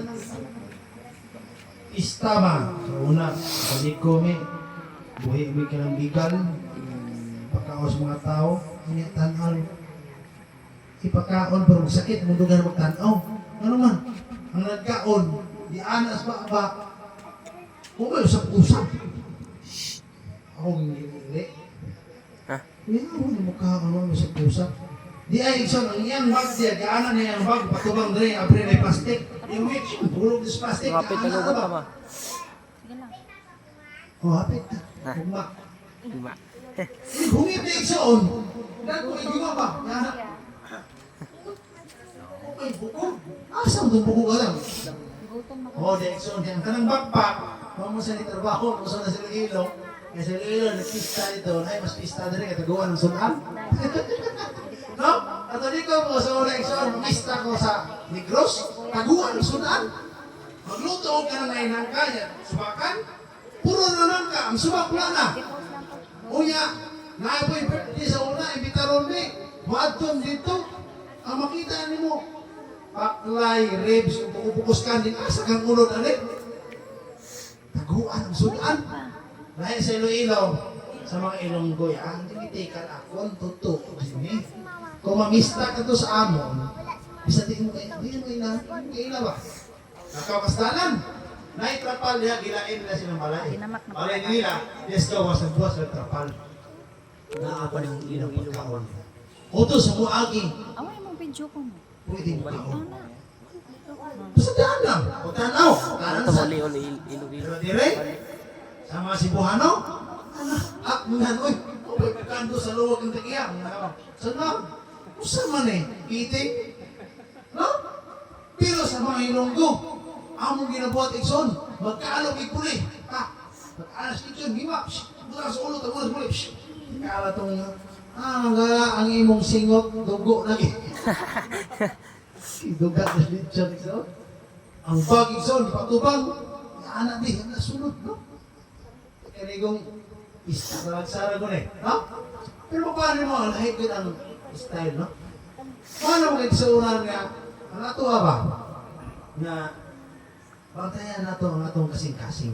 Speaker 1: istama. So, una, balik ko mi, buhi mi ka ng bigal, pagkaos mga tao, hindi tanal, ipakaon, pero sakit, mundo ka na magtanaw. Ano man, ang nagkaon, di anas ba, kung may usap-usap. Ako hindi. Yan ako na mukha ano, usap-usap. Di ay isang ang iyang bag diya, gaanan na yung bag, patubang rin, abri na yung plastic. Yung witch, pulog sa plastic,
Speaker 3: Kapit na
Speaker 1: gaanan
Speaker 3: gugot
Speaker 1: ba?
Speaker 3: ma.
Speaker 2: Sige lang.
Speaker 1: Oh, hapit na. Hugma.
Speaker 3: Diba?
Speaker 1: Hungit na iksoon. Dahil kung igiwa ba? Yan. Okay, buko. Asa mo itong buko ka lang?
Speaker 2: Gutom na
Speaker 1: Oh, di iksoon. Yan. Kanang backpack. Kung mo sa trabaho, kung sa sila ilong, kaya sila ilong, nagpista ito. Ay, mas pista na rin, katagawa ng sunan. No? At hindi ko po sa una iksoon, pista ko sa Negros, taguan ng sunan. Magluto ka ng ngayon kaya, subakan. Puro na lang ka, ang subak wala na. Unya, na po yung birthday sa una, imbitaron ni, maadton dito, ang makita ni mo, paklay, ribs, pupukus ka din, asa kang unod, alit. Taguan ang sudan. Dahil sa Iloilo, sa mga Ilonggoy, ang tinitikan ako, ang tutok ko din. Kung mamista ka to sa amon, bisa di mo kayo, di mo kayo ba? Nakakastanan. Naitrapal niya, gilain nila silang balay. Balay nila, yes ka, wasag buwas ng trapal. Naapa ng ilang pagkaon. Oto sa muagi,
Speaker 2: Away mo video ko mo.
Speaker 1: pwede mo kaon.
Speaker 2: Ana.
Speaker 1: Basta daan lang. O tanaw. Kanan
Speaker 3: Ito
Speaker 1: sa
Speaker 3: muli uli ilugil.
Speaker 1: pero dire, sa mga Cebuano, at mga oy, oy, kakando sa luwag ng tagiya. Saan na? Usa man eh, eating. No? Pero sa mga Ilonggo, among ginabuhat ikson, magkaalog ipuli. Ha? Mag-alas ikson, gima. Buta sa ulo, tagulas muli. Kala itong, ang imong singot, dugo lagi. Dugat na lechon ikson. Ang bag ikson, patubang. Anak di, nasunod, no? Kanigong, istalagsara ko na eh. No? Pero paano mo, lahit ko ang style, no? Paano mo kagsaunan nga, ang atuwa ba? Na, bantayan na ito ang atong kasing-kasing.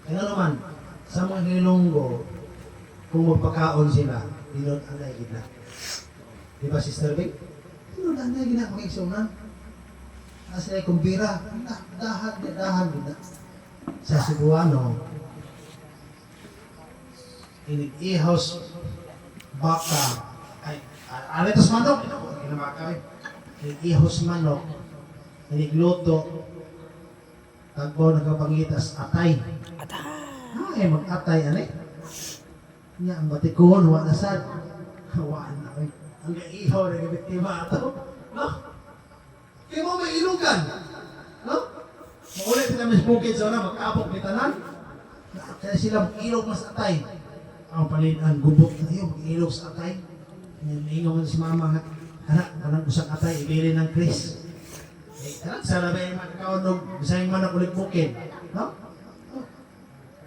Speaker 1: Kaya naman, sa mga Ilonggo, kung magpakaon sila, dinod ang naigid na. Di ba, Sister Vic? Dinod ang naigid na mga igsunan. Kasi ay kumbira, dahan. Sa Cebuano, inig-ihos, baka, ay, alitos manok, inamakay. Inig-ihos manok, inigluto, tagpo nagkapangitas, atay. Ay, mag-atay, ane. Nga, ang batikon, wala sad. Wala na, ay. Ang gaihaw, nagabiktima ato. No? Kaya mo may ilugan. No? Maulit sila mas bukid sa una, magkapok ni tanan. Kaya sila ilog mas atay. Ang palitan, gubok na yun, ilog sa atay. Ingaw si mama, anak usang atay, ibili ng Chris. Sa labay yung makakaon ng bisayang manak ulit bukid. No?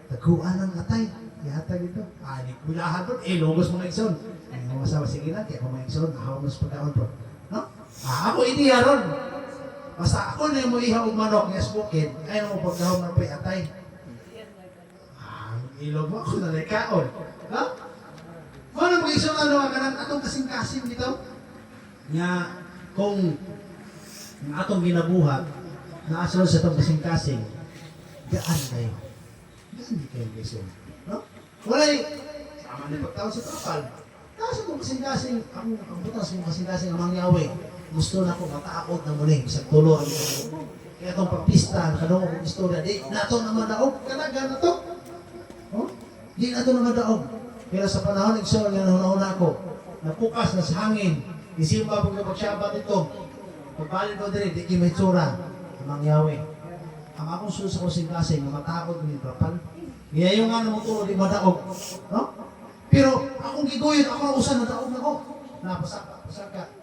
Speaker 1: Taguan ng atay. Yata dito. Di kulahan po. Logos mga igsoon. Ay, mga masawa, sige lang. Kaya kung mga igsoon, ako mas pagkaon po. No? Ako, hindi yaron. Basta ako na mo ihaw og manok nga bukid, ay mo pagdahom ng atay. Ilog mo ako na kaon. Ha? Ano mag-isong ano ang kanang atong kasing-kasing dito? Nga kung ang atong ginabuhat na asunod sa atong kasing-kasing, gaan kayo. Gaan di kayo isong. No? Walay, sama ni pagtawag sa trapal. Nasa itong kasing-kasing, ang butas mong kasing-kasing ang mangyawi. Gusto na ko mataakot na muli sa tulo ang ito. Kaya itong pagpista, kanong kong istorya, di na ito naman daog, kanaga na ito. Oh? Di na ito naman daog. Pero sa panahon ng istorya na hunahuna ko, napukas na sa hangin, isimba pag napagsabat ito, pagbalin ko din, di may tsura, ang mangyawi. Ang akong susa ko kasing-kasing, na matakot ng trapal. Kaya yung nga naman ito, di madaog. No? Pero akong giguyin, ako na usan na daog na ko. Napasaka.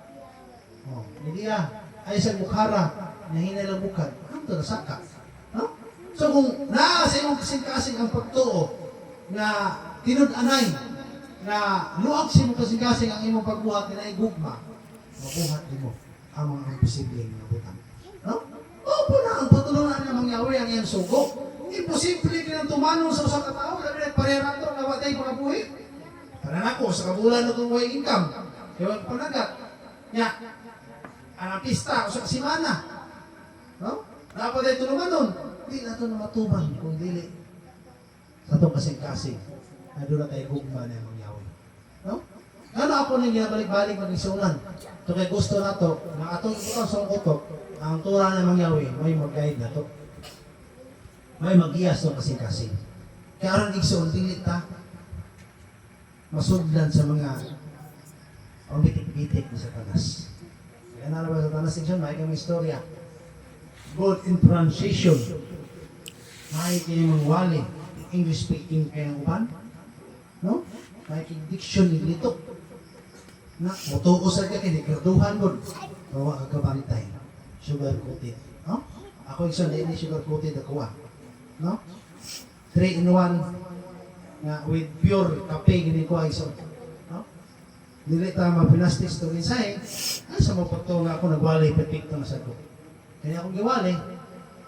Speaker 1: Oh, hindi ay sa bukhara na hinalabukan. Ano ito nasaka? No? So kung naa sa imong kasing-kasing ang pagtuo na tinud-anay na luag sa imong kasing-kasing ang imong pagbuhat na igugma, mabuhat mo ang mga imposibleng nabutan. No? Opo na ang patulungan ng mangyawi ang iyang sugo. Imposible kinang tumanong sa usang katao, labi na parehara ito na watay pagabuhi. Para nako, sa kabulan na itong way income, ewan panagat. Nya, ang pista o sa kasimana. No? Dapat ay tulungan nun. Hindi na ito na matuban kung dili. Sa itong kasing-kasing, na doon na tayo gugma na yung mangyawi. No? Ano ako nang ginabalik-balik mag-isunan? Ito kay gusto na ito, na atong iputang sa utok, ang tura ng mangyawi, may mag-guide na ito. May mag-iyas ng kasing-kasing. Kaya aron igsoon, dili ta masudlan sa mga pambitik-bitik ni Satanas. Kaya nalabas sa Satanas igsoon, may kang istorya. Good in transition. May kinimang wali. English speaking kayang uban. No? May diction ni litok. Na, mutuo sa ka, kinigraduhan mo. Bawa ka kabantay. Sugar coated. No? Ako igsoon, hindi sugar coated ako. No? 3 in 1 nga with pure kape gini ko ay so. No? Dili ta mapinastis to insay. Ay sa mapato nga ako nagwali perfecto na sa ko. Kaya akong giwali,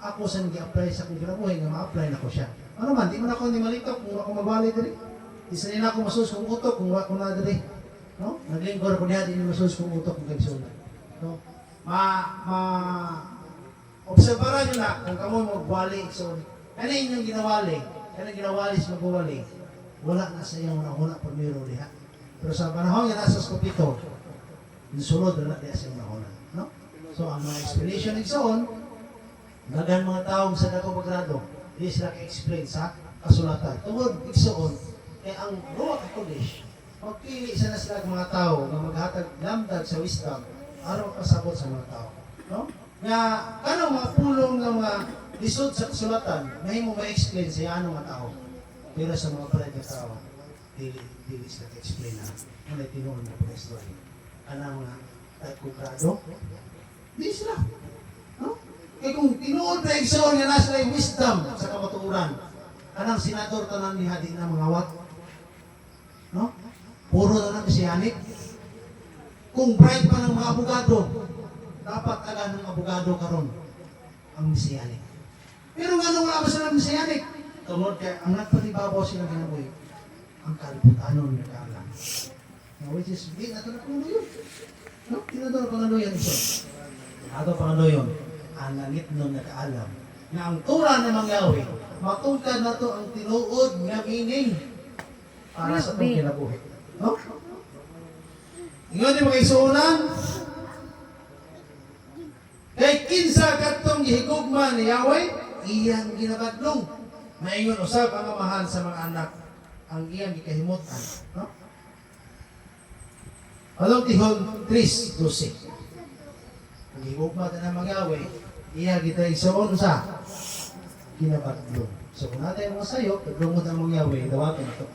Speaker 1: ako sa nag-apply sa akong ginabuhay nga ma-apply na ko siya. Ano man, di man ako ni malitok kung ako magwali diri. Isa nila ako masus kung utok kung wala ko na diri. No? Naglingkod ko niya, di ni masus kung utok kung kagsulat. No? Obserbaran nyo na kung kamo magwali. So, ano inyong ginawali? Ano ginawali sa magwali? Wala na sa iyong nahuna primero diha. Pero sa panahon nga nasa Skopito, insulod na diha sa iyong nahuna. No? So, ang mga explanation ng soon, nagan mga taong sa dato paggrado, di sila ka-explain sa kasulatan. Tungod, igsoon, kaya ang Ruach HaKodesh, magpili sa sila mga tao na maghatag lamdag sa wisdom, araw pasabot sa mga tao. No? Nga, kanong mga pulong ng mga lisod sa kasulatan, may mo ma-explain sa anong mga tao. Pero sa mga palad na tao, dili sila ka-explain na ano tinuon na po story. Anong mga tagkukrado? Di sila. No? Kaya kung tinuon na igsoon nga nasa yung wisdom sa kamatuuran, anang senador tanan ni hadi na mga wat? No? Puro na lang mesiyanik. Kung bright pa ng mga abogado, dapat taga ng abogado karon ang mesiyanik. Pero nga nung wala ba sila mesiyanik? Tungod kaya ang nagpanibabaw sila ginabuhi, ang kaliputanon na kaalam. Which is, di nato na pangaluyon. No? Di nato na pangaluyon ito. Ato pangaluyon, ang langit nun na kaalam na ang tura ng mangyawi, matungkad na to ang tinuod nga meaning para sa itong kinabuhi. No? Ingon din mga isuunan, kay kinsa katong gihigugma ni Yahweh, iyang ginabadlong. Maingon usab ang amahan sa mga anak ang iyang gikahimutan. No? Along tihon 3:12. Ang gihigugma na mga Yahweh, iya kita isuon sa ginabadlong. So kung natin mga sayo, paglungod ang mga Yahweh, dawatin ito.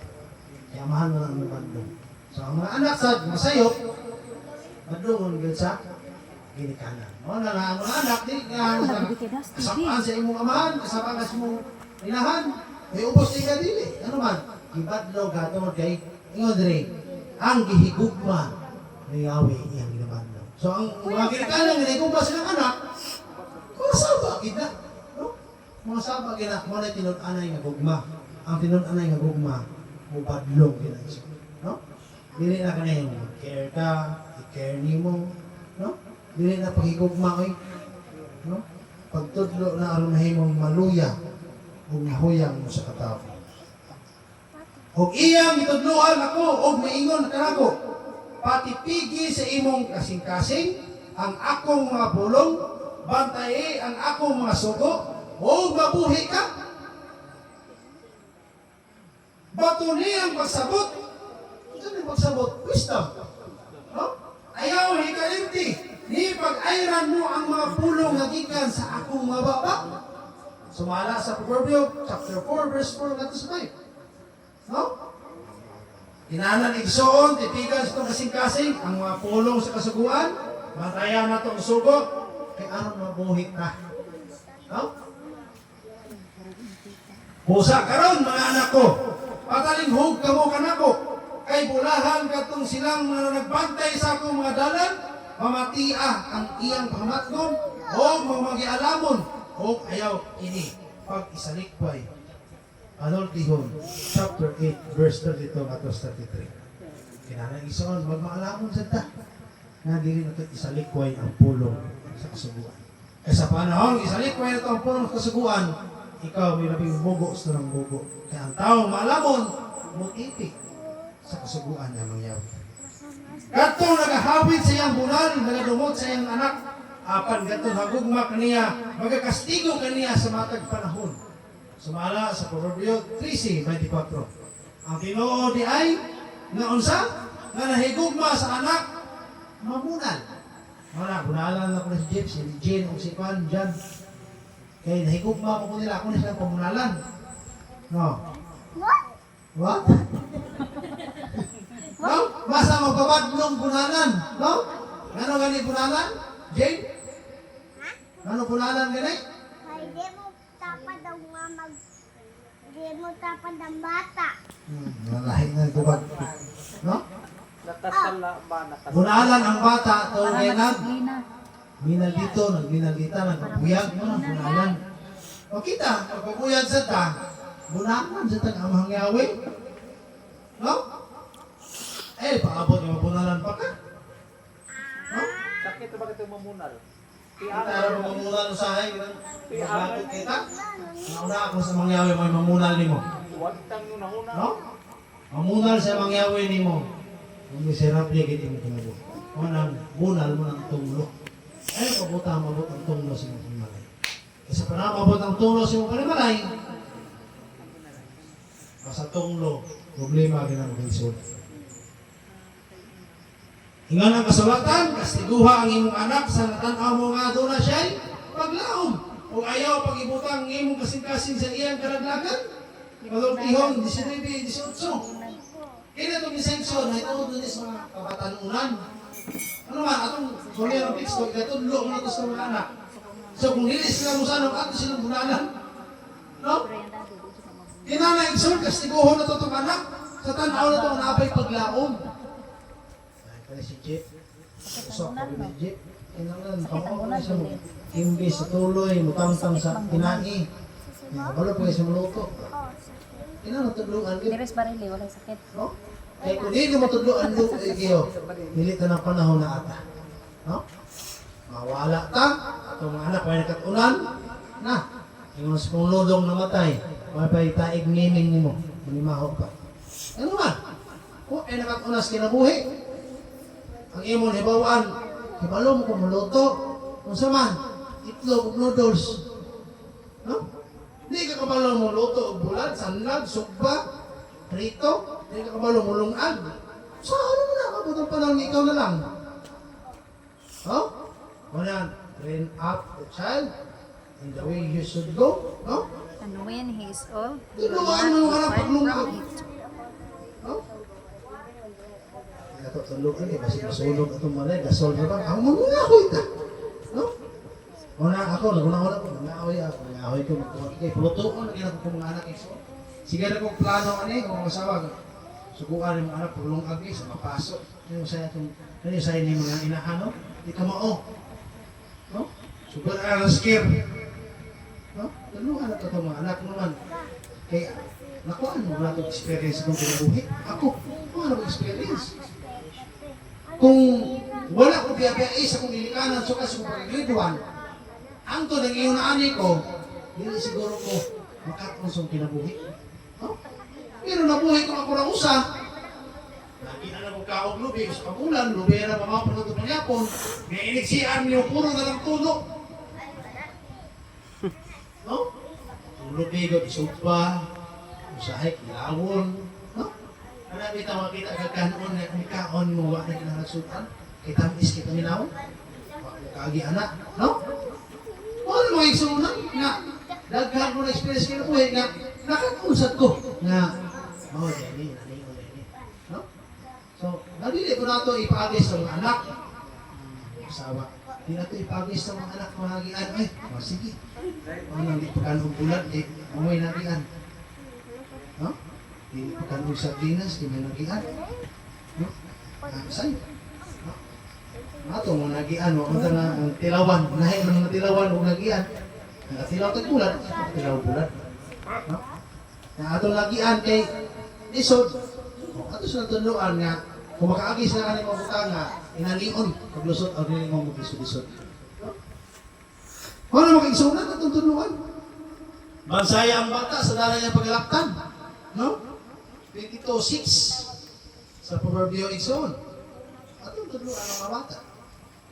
Speaker 1: Kaya amahan mo ang mga badlong. So ang mga anak sa mga sayo, badlongon gud sa ginikanan. O na ang mga anak, di nga kasapaan sa imong amahan, kasapaan sa imong inahan, may ubos di ka dili. Ano man, ibadlaw ka, tungod kay, ingon diri, ang gihigugma ni Yahweh iyang ginabadlaw. So ang mga ginikanan, ginigugma silang anak, Mga saba, kita. No? Mga saba, kita. Mga na tinun-anay nga gugma. Ang tinun-anay nga gugma, mubadlong kita. No? Dili na kanayong care ka, i-care ni mo. No? Dili na paghigugma kay. No? Pagtudlo na aron mahimong maluya o mahuyang mo sa katao. Og iyang itudluan ako og maingon kanako. Pati pigi sa imong kasing-kasing ang akong mga bulong, bantaye ang akong mga sugo, o mabuhi ka. Bato niyang pagsabot. Ito na pagsabot. Wisdom. No? Ayaw hikalimti. Ni pag-ayran mo ang mga pulong na gikan sa akong mga baba. Sumala sa Proverbio, chapter 4, verse 4, to 5. No? Kinahanan igsoon, titigan sa itong kasing-kasing, ang mga pulong sa kasuguan, bantayan na itong sugo, kay aron mabuhi ka. No? Busa karon mga anak ko, patalinghog ka mo kanako, kay bulahan katong silang mga nagbantay sa akong mga dalan, mamatia ang iyang pamatgon, o mamagialamon, o ayaw ini, pag-isalikway. Anultihon, chapter 8, verse 32 at 33. Kinanang isoon, magmaalamon sa ta, na dili na ito isalikway ang pulong sa kasuguan. Kaya sa panahon, isalikway na ito ang pulong sa kasuguan, ikaw may labing bugo sa ng bugo. Kaya ang taong maalamon, mag-ipik sa kasuguan na mangyawi. Katong nagahawid sa iyang bunal, nagadumot sa iyang anak, apan katong hagugma kaniya, magakastigo kaniya sa matag panahon. Sumala sa Proverbio 13:24. Ang Ginoo di ay nga unsa nga nahigugma sa anak mamunal. Wala bunalan na ko si Jeff, si Jane o si Juan diyan. Kay nahigugma ko nila ako na silang pamunalan. No. What? No? Basta magpabadlong bunalan, no? Ano gani bunalan? Jane? Ano bunalan gani?
Speaker 3: Di mo tapad ang bata.
Speaker 1: Malahing na gubad. No?
Speaker 4: Nakasala ba?
Speaker 1: Bunalan ang bata, ito
Speaker 2: Para
Speaker 1: ngayon
Speaker 2: nagsigina.
Speaker 1: minal dito, nagminalita, nagpapuyag mo ng bunalan. O kita, pagpapuyag sa ta, bunalan sa ta ang mangyawi. No? Eh, paabot yung bunalan pa ka. No?
Speaker 4: Sakit ba ito mamunal?
Speaker 1: Kita rin mamunal sa akin, maglakot kita. Nauna ako sa mangyawi, may mamunal ni mo.
Speaker 4: Huwag tang nuna-una.
Speaker 1: No? Mamunal sa mangyawi ni mo. Ang miserable kiti mo kinabu. Manang bunal mo ng tunglo. Ay, pabuta mabot ang tunglo sa mga panimalay. Kasi pa na mabot ang tunglo sa mga panimalay, sa tunglo, problema rin ang magalisod. Ingan ang kasulatan, kastiguha ang imong anak sa natanaw mo nga doon na siya'y paglaom. O ayaw pag-ibutang ang imong kasing-kasing sa iyang karaglagan. Malultihon, 19-18. Kaya itong disensyon na ito doon sa mga kabatanunan. Ano man, atong kulihan ng fixed, itatudlo mo na ito sa mga anak. So kung nilis sila mo sa anong ato silang bunalan, no? Kinana igsoon, kastiguhon na ito itong anak. Sa tanaw na ito, naapay paglaom. Ay, kaya si Jeep. Usok ko ni Jeep. Kinangan, kamu na siya mo. Imbis sa tuloy, mutang-tang sa tinani. Wala pa siya maluto. Kinangan tudluan.
Speaker 2: Deres barili, walang sakit.
Speaker 1: No? Kaya kung hindi mo tudluan lo, iyo, dili ka ng panahon na ata. No? Mawala ta, itong mga anak may nakatunan, na, yung sa kong lodong namatay, may paitaig ngining mo, manimaho ka. Ano man? Kung ay nakatunas kinabuhi, ang imong hibawaan, hibalo mo kung maluto, kung saman, itlog o noodles. No? Hindi ka kabalo mo luto o bulan, sanlag, sugba, rito, hindi ka kabalo mo lungag. So, ano mo na, kabutang panahon, ikaw na lang. No? Una, train up the child in the way you should go. No?
Speaker 2: And when he is old, he will
Speaker 1: Tuduan mo yung anak
Speaker 2: not depart
Speaker 1: paglungag.
Speaker 2: from it.
Speaker 1: No? Kaya ito tulugan eh, kasi masulog itong malay, gasol na ba? Ang mangunahoy ka. No? Una ako, naguna-una ko, nangahoy ko, magkakikay, pulutuon, naging ako kong mga anak iso. Sige na kong plano, kung masawa, subukan yung mga anak, pulong agi, sa mapasok. Ano yung saya itong, ano yung saya ni mga inahan, no? Di ka mao. No? So, Super scare. No? Tulungan na ito mga anak naman. Kaya, nakuha mo na itong experience kung pinabuhi. Ako, ano experience? Kung wala ko biya-biya sa kong nilikanan, so kasi kung pag-graduan, ang to nang iyong naani ko, hindi siguro ko makakonsong kinabuhi. No? Pero nabuhi ko ako ng usa, lagi na lang kaog lubi, sa pagulan, lubi na mga panuto ng yapon, may iniksian niyo, puro na lang tulo. No? Lubi ko, isupa, usahay, kilawon, no? Ano kita makita kaganoon na kumikaon mo, wala na kinahasutan, kita is kita minawon, kagi anak, no? Ano mga igsunan nga, daghan mo na experience kayo buhay nga, nakakausap ko nga, oh, dali, no? So, nalili ko na ito ipagis sa mga anak, asawa. Hindi na ito ipagis sa mga anak, mga hagian. Ay, oh, sige. Ano, hindi pa kanong bulat, amoy na hagian. No? Hindi pa kanong sardinas, hindi na hagian. No? Sa'yo. No? Ato, mga hagian, mga na tilawan, nahin ng mga tilawan, mga hagian. Tilaw kay bulat, tilaw bulat. No? Na ato hagian kay isod, ato sa tunduan nga, kung makaagis na kanil mga butang nga, inalion, paglusot, o niling mga mag-isod-isod. Ano mag-igsunan na itong tunduan? Bansaya ang bata sa dala niya pagalaktan. No? 22:6 sa Proverbio Igsoon. Atong tunduan ng mga bata.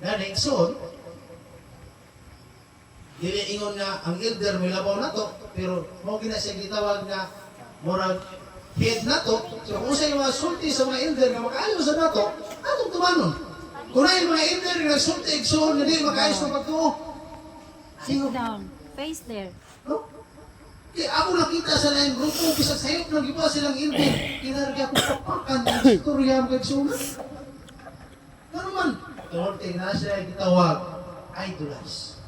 Speaker 1: Dahil Igsoon, dili ingon nga ang elder may labaw na to, pero mo gina siya gitawag nga murag head na to. So kung sa mga sulti sa mga elder nga makaayo sa nato, atong tumanon. Kung na yung mga elder nga sulti igsoon nga di makaayos ng pagtuo.
Speaker 2: Sit down. Face there.
Speaker 1: No? Kaya ako nakita sa laing grupo, bisag sayop lang iba silang elder. Kinarga ko papakan ang istorya mga igsoon. Ano man? Torte na siya gitawag idolize.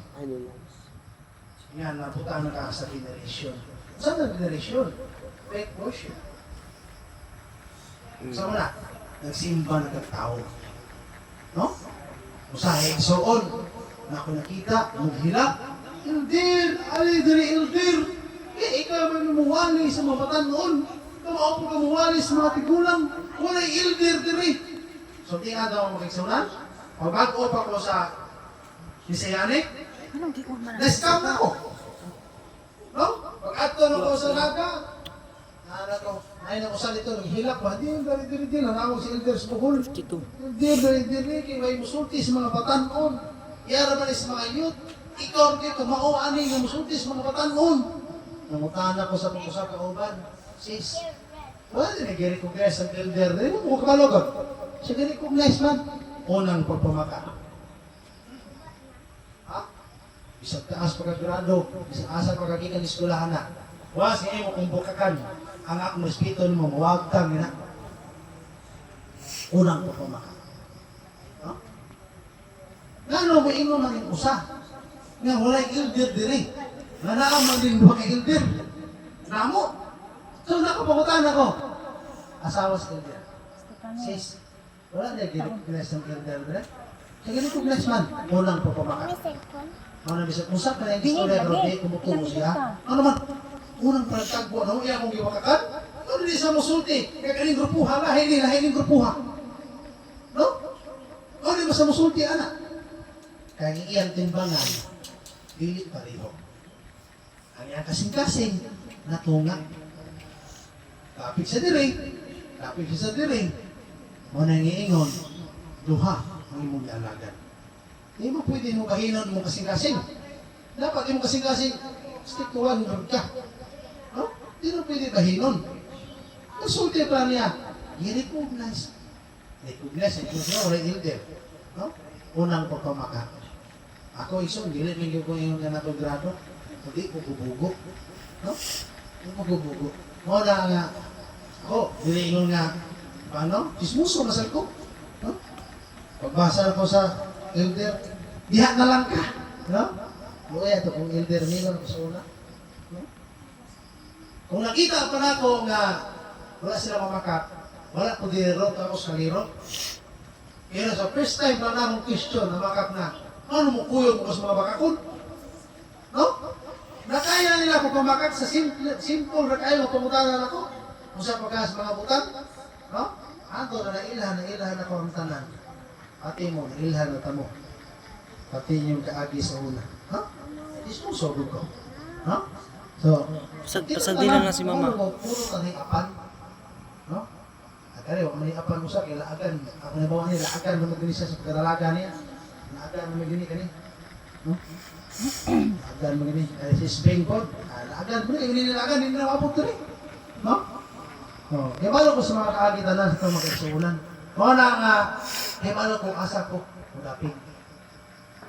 Speaker 1: Nga, napunta na ka sa generation. Saan ang generation? Fake worship. Sa na, nagsimba na kagtao. No? Usahay soon, na ako nakita, maghilak, Elder! Ay, dali Elder! Ikaw may lumuwali sa mga batan noon. Kamao po kamuwali sa mga tigulang. Wala Elder diri. So, di nga daw magkiksunan. Pag-bago pa ko sa Misayanik,
Speaker 2: Anong giwan man?
Speaker 1: na-scam na ako. No? Pag-ato na ko sa laga, ay na ko sa dito, naghilak ba? Hindi yung dali-dali nanawag si Elder sa Bohol. Elder, dali-dali, kaya may musulti sa mga batanon. Iyara man sa mga youth. Ikaw dito, mauani nga musulti sa mga batanon. Nangutaan ako sa pag-usap kauban. Sis, wala din nag-recognize ang Elder. Hindi mo kamalogod. Siya recognize man. Unang pagpamaka. Bisag taas pagkagrado, bisag asa pagkakikan ng eskulahan na. Wa siya mo kung bukakan, ang akong respeto mo, mawag kang na. Unang pagpamaka. No? Ngano mo ingon man yung usa? Nga wala yung ildir diri. Nga naaman din ba kay ildir? Namo? So nakapagutan ako. Asawa sa ildir. Sis, wala na giniglas ng ildir diri. Sa ganito glas man, unang pagpamaka.
Speaker 3: May cellphone.
Speaker 1: Ano na bisag usap na yung istorya pero di kumutumo siya. Ano man? Unang pagtagbo na iya kong giwakakan. Ano di sa musulti? Kaya kaning grupuha la hiling grupuha. No? Ano di ba sa musulti anak? Kaya iyang timbangan dili pareho. Ang iyang kasing-kasing natunga. Kapit sa diri. Mo nang iingon duha ang imong gialagan. Hindi mo pwede mo kahinon mo kasing-kasing. Dapat yung kasing-kasing, stick to one word ka. No? Hindi mo pwede kahinon. Nasulti pa niya, i-recognize. Recognize, ito siya, wala ilder. No? Unang pagpamaka. Ako isong, dili may ko yung ganatong grado. Hindi ko bubugo. No? Hindi ko bubugo. Muna nga, ako, dili yung nga, paano? Chismuso, masal ko. No? Pagbasa ko sa elder, diha na lang ka. No? Buhay ito kung elder nila na kasuna. No? Kung nakita pa na ako nga wala sila mamakak, wala ko dinero tapos kaliro. Kaya sa first time na namong question na makak na, ano mo kuyo mo sa mga bakakon? No? Nakaya nila kung kumakak sa simple na kayo pangutanan ako. Kung sa pagkas mga butang. No? Ato na nailhan ako ang tanan. Pati mo, nailhan na tamo. Pati yung kaagi sa una. Ha? Isusogod ko. Ha? So,
Speaker 5: Pasadilan na si mama.
Speaker 1: Puro kaniapan. No? At kaya, kung maniapan mo sa akin, laagan. Ako nabawa niya, laagan na magani siya sa pagdalaga niya. Laagan na magani kani. No? Laagan mo gani. Si Spain po, laagan mo gani. Hindi nilaagan, hindi na mapot rin. No? No. Hibalo ko sa mga kaagitan na sa itong magkaisunan. Mga na nga, hibalo ko asa ko, mudapig.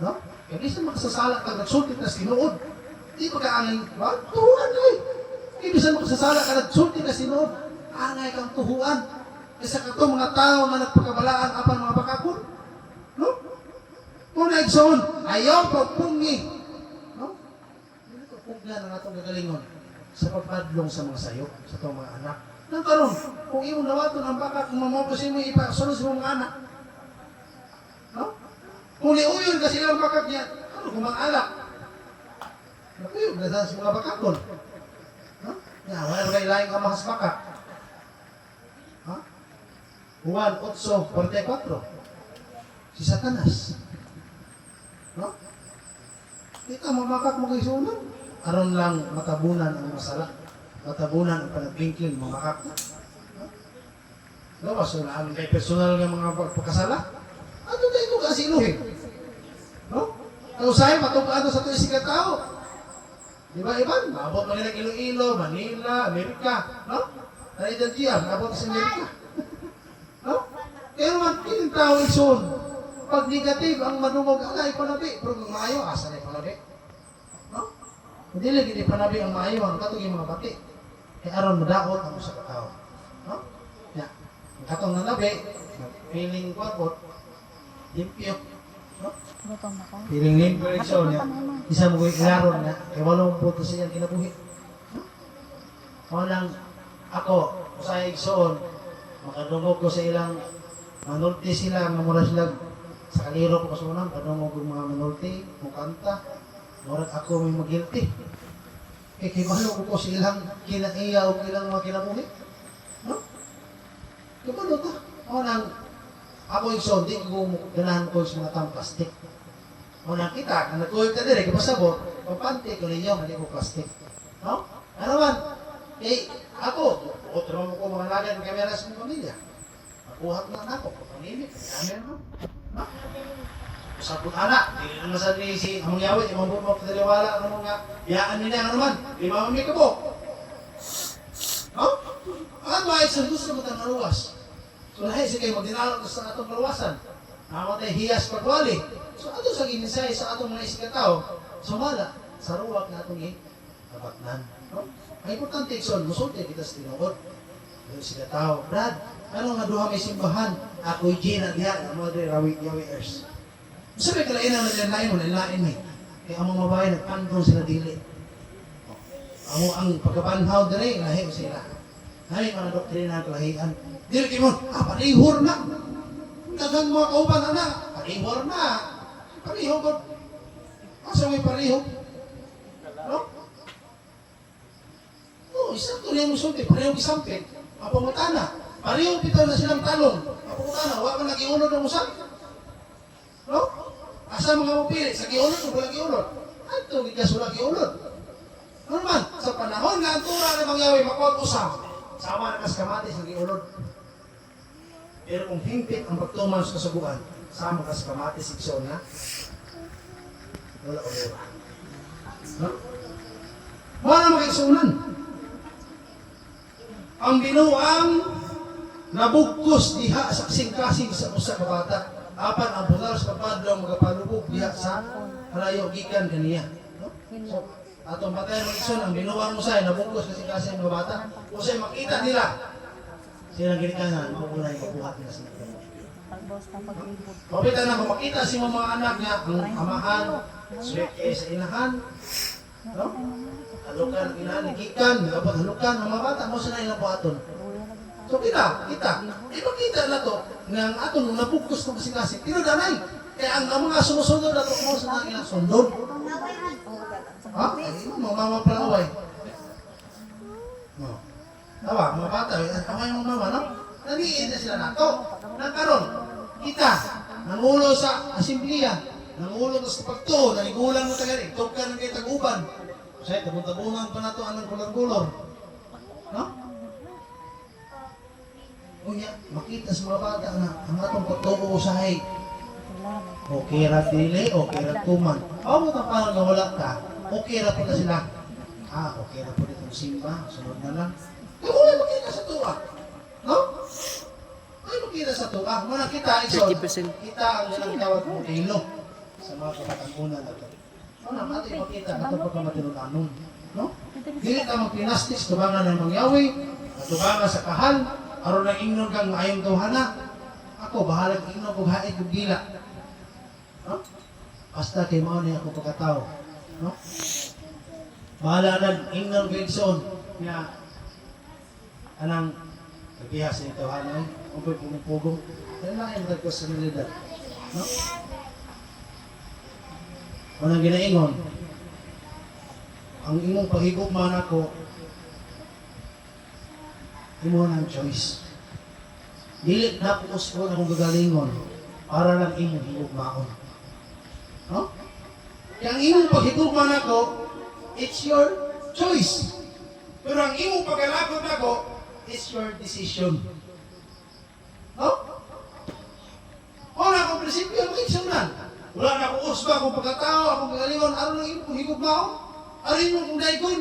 Speaker 1: No? Kaya di sa makasasala ka, nagsulti ka sinuod. Di ba ka angay, tuhuan ka eh. Ibig sa makasasala ka, nagsulti ka sinuod. Angay kang tuhuan. Isa ka itong mga tao na nagpakabalaan apan mga bakakon. No? Kung naigsoon, ayaw pagpungi. No? Hindi ko pugna ng atong gagalingon sa pagpadlong sa mga sayo, sa itong mga anak. Nang karon, kung iyong nawaton ang baka, kung mamapusin mo ipasunod sa mga anak. No? Kung liuyon kasi ang bakak niya, ano kung mga alak? Nakuyog na sa mga bakakon. No? Yan, wala ba kayo laing amahas bakak? Ha? Juan 8:44. Si Satanas. No? Di ka mamakak mo kay sunan. Aron lang matabunan ang masala. Matabunan ang panagbingking mamakak. No? Gawas so na kay personal nga mga pagkasala. Ano tayo ito kasi inuhin? No? Ang usahay, matugaan ito sa ito isang tao. Di ba, Iban? Maabot mo nila Iloilo, Manila, Amerika. No? Naridan diyan, maabot sa Amerika. No? Kaya naman, ilang tao isun. Pag negative, ang manungog, ay panabi. Pero kung maayo, asa na panabi? No? Hindi lagi di panabi ang maayo, ang katong yung mga bati. Kaya aron madakot ang usa ka tao. No? Ya. Ang katong nanabi, feeling kwapot, limpyo. No?
Speaker 2: Gutom ako.
Speaker 1: Feeling limpyo rin siya niya. Isa mo ko ilaron na, kaya walong puto siyang kinabuhi. No? Walang ako, sa igsoon, makadungog ko sa ilang manulti sila, mamura sila sa kaliro ko kasunang, kadungog ko mga manulti, mukanta, murag ako may magilti. Eh, kibalo ko sa ilang kinaiya o ilang mga kinabuhi. No? Kibalo ta. Walang ako igsoon, di ko ganahan ko sa mga tang plastic. Walang kita, na nagkuhig ka dire, kapasabot, papanti ko ninyo, hindi ko plastic. No? Ano man? Eh, ako, otro mo ko mga lagan ng kamera sa mga pamilya. Makuhat na ako, papanimik, kamera mo. No? Usapot anak, hindi naman sa si among yawit, imang bumo pataliwala ng mga yaan nila, ano naman, lima mamay ka po. No? Ang mahit sa gusto mo itang maluwas. So, lahi, sige, magdinalog sa atong maluwasan. Namatay hiyas pagwali. So, ato sa ginisay sa atong mga isikataw, sumala, sa ruwag na atong itabaknan. No? Ang importante, Ikson, musulti kita sa tinuod. Yung isikataw, Brad, ano nga duha may simbahan? Ako'y Gina diha, ang mga Yawiers. Sabi ka lain na nilalain mo, nilalain mo. Kaya ang mga babae, nagpandong sila dili. Ang pagkabanhaw dili, lahi mo sila. Lahi mga doktrina ng kalahian. Dili kayo mo, parihor na. Dagang mga kauban na, parihor na. Parihor ko. Asa may parihor? No? Oo, isang tuloy mo sulti, parihor isampit. Mapamutana. Parihor pitaw na silang talong. Mapamutana, wala ka nag-iunod ng usap. No? Asa mga mapili, sa giunod o wala giunod? Ato, gigasula giunod. Ano man, sa panahon nga ang tura na mangyawi, makuha-usap. Sama na kas kamatis na giunod. Pero kung hingpit ang pagtuman sa kasubuan, sama kas kamatis ikso na, wala o wala. No? Wala makiksunan. Ang binuang nabugkos diha sa kasing-kasing sa usa ka bata. Apan ang bunal sa papadlong magapalubog diha sa halayo gikan kaniya. No? So, atong patay mo ikson ang binuang mo say nabugkos kasi mga bata. O say makita nila silang ginikanan maulay mabuhat nila sa nagdamo. Mapita na kung makita si mga anak nga ang amahan, sweet sa inahan, no? Halukan inahan gikan, dapat halukan ang mga bata mo sa ilang buhaton. So kita, ipakita na to nga ang atong nabugkos ng kasing-kasing, tinudanay. Kaya ang mga sumusunod na to mo sa ilang sundod. Ha? Ay, mo, mama pala away. No. Tawa, mga bata, away mo mama, no? Naliin na sila na to. Nagkaroon, kita, nangulo sa asimbliya, nangulo sa pagtuo, nanigulang mo tagaling, tukan ng kayo tag-uban. Kasi tabong-tabungan pa na to, anong kulor-kulor. No? Unya, makita sa mga bata na ang atong pagtuo usahay. Okay ra dili, okay ra tuman. Aw mo parang nawala ka. Okay ra pala sila. Okay ra pala itong simba. Sunod na lang. Kaya makita sa tuwa. No? Ay makita sa tuwa. Muna kita iso.
Speaker 5: 30%.
Speaker 1: Kita ang ilang tawag mo ilo sa mga kapatakunan na to. Muna natin makita na ito pagkamatinunanon. No? Dili ka magpinastis, tubangan ng mangyawi, tubangan sa kahal, aron na ingnon kang maayong tawhana. Ako, bahalag ingnon kong haid kong gila. No? Basta kay mao niya ako pagkatao. No? Bahala na ingnon kong igsoon niya anang nagihas ni tawhana. Ang pagpumupugong. Yan lang yung nagkasanilidad. No? Manang ginaingon, ang imong paghigugman ako, imo ng choice. Dili na po ko na kung gagalingon para lang imong higugmaon. No? Ang imong paghigugman ako, it's your choice. Pero ang imong pagkalakot ako, it's your decision. No? Wala akong prinsipyo, magigsunan. Wala na akong usba, akong pagkatao, akong kagalingon, ano lang imong higugmaon? Ano imong kung daikon?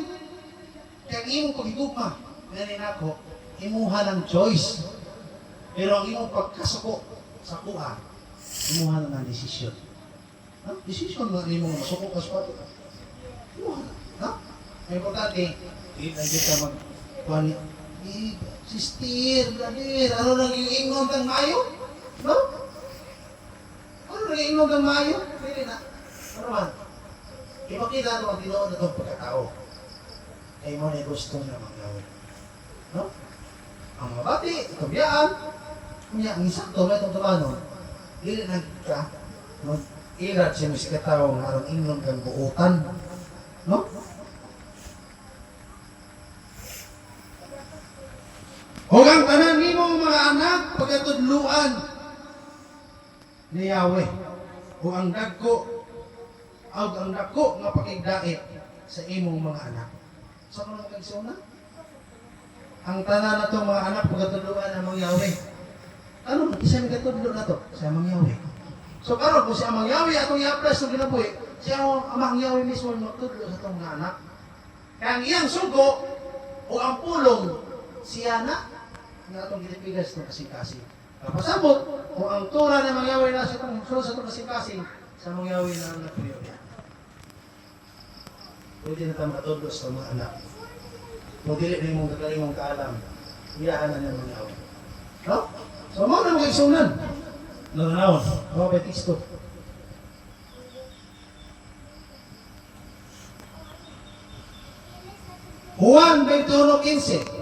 Speaker 1: Kaya ang imong paghigugma, ganin ako, imuha ng choice. Pero ang imong pagkasuko sa kuha, imuha na ng desisyon. Ha? Desisyon na imong masuko ka sa pato. Imuha na. Ha? Ang importante, hindi ka mag-kuhani, sister, brother, ano nang iingon kang mayo? No? Ano nang iingon kang mayo? Pwede na. Ano man? Ipakita ito ang Ginoo na itong pagkatao. Kaya mo na gusto na mangyawin. No? Ang mga bati, itobiyaan, niya, ang isakto, may itong tumanon, dili na ka, mag-irat siya may sikataw na arang ingnon kang buutan. No? O ang tanan nimo mga anak, pagkatudluan ni Yahweh. O ang dagko, ang dako nga pakigdait sa imong mga anak. Sa mga kagsuna? Ang tanan na itong mga anak pagkatudluan ng mga Yahweh. Ano? Isa may katudlo na to sa mga Yahweh. So karon kung si Amang Yahweh atong i-apply sa ginabuhi, si Amang Yahweh mismo magtudlo sa itong mga anak. Kaya ang iyang sugo o ang pulong siya na nga itong ginipigas ng kasing-kasing. Kapasabot, kung ang tura ng mga Yahweh na sa itong kasing-kasing, sa mga Yahweh na ang nakuyo niya. Pwede na tayo makatudlo sa mga anak. Kung dili na yung gagaling mong kaalam, iyahan na niya mga Yahweh. No? So, mga na mga igsunan. Nanganawon, mga betisto. Juan 21:15.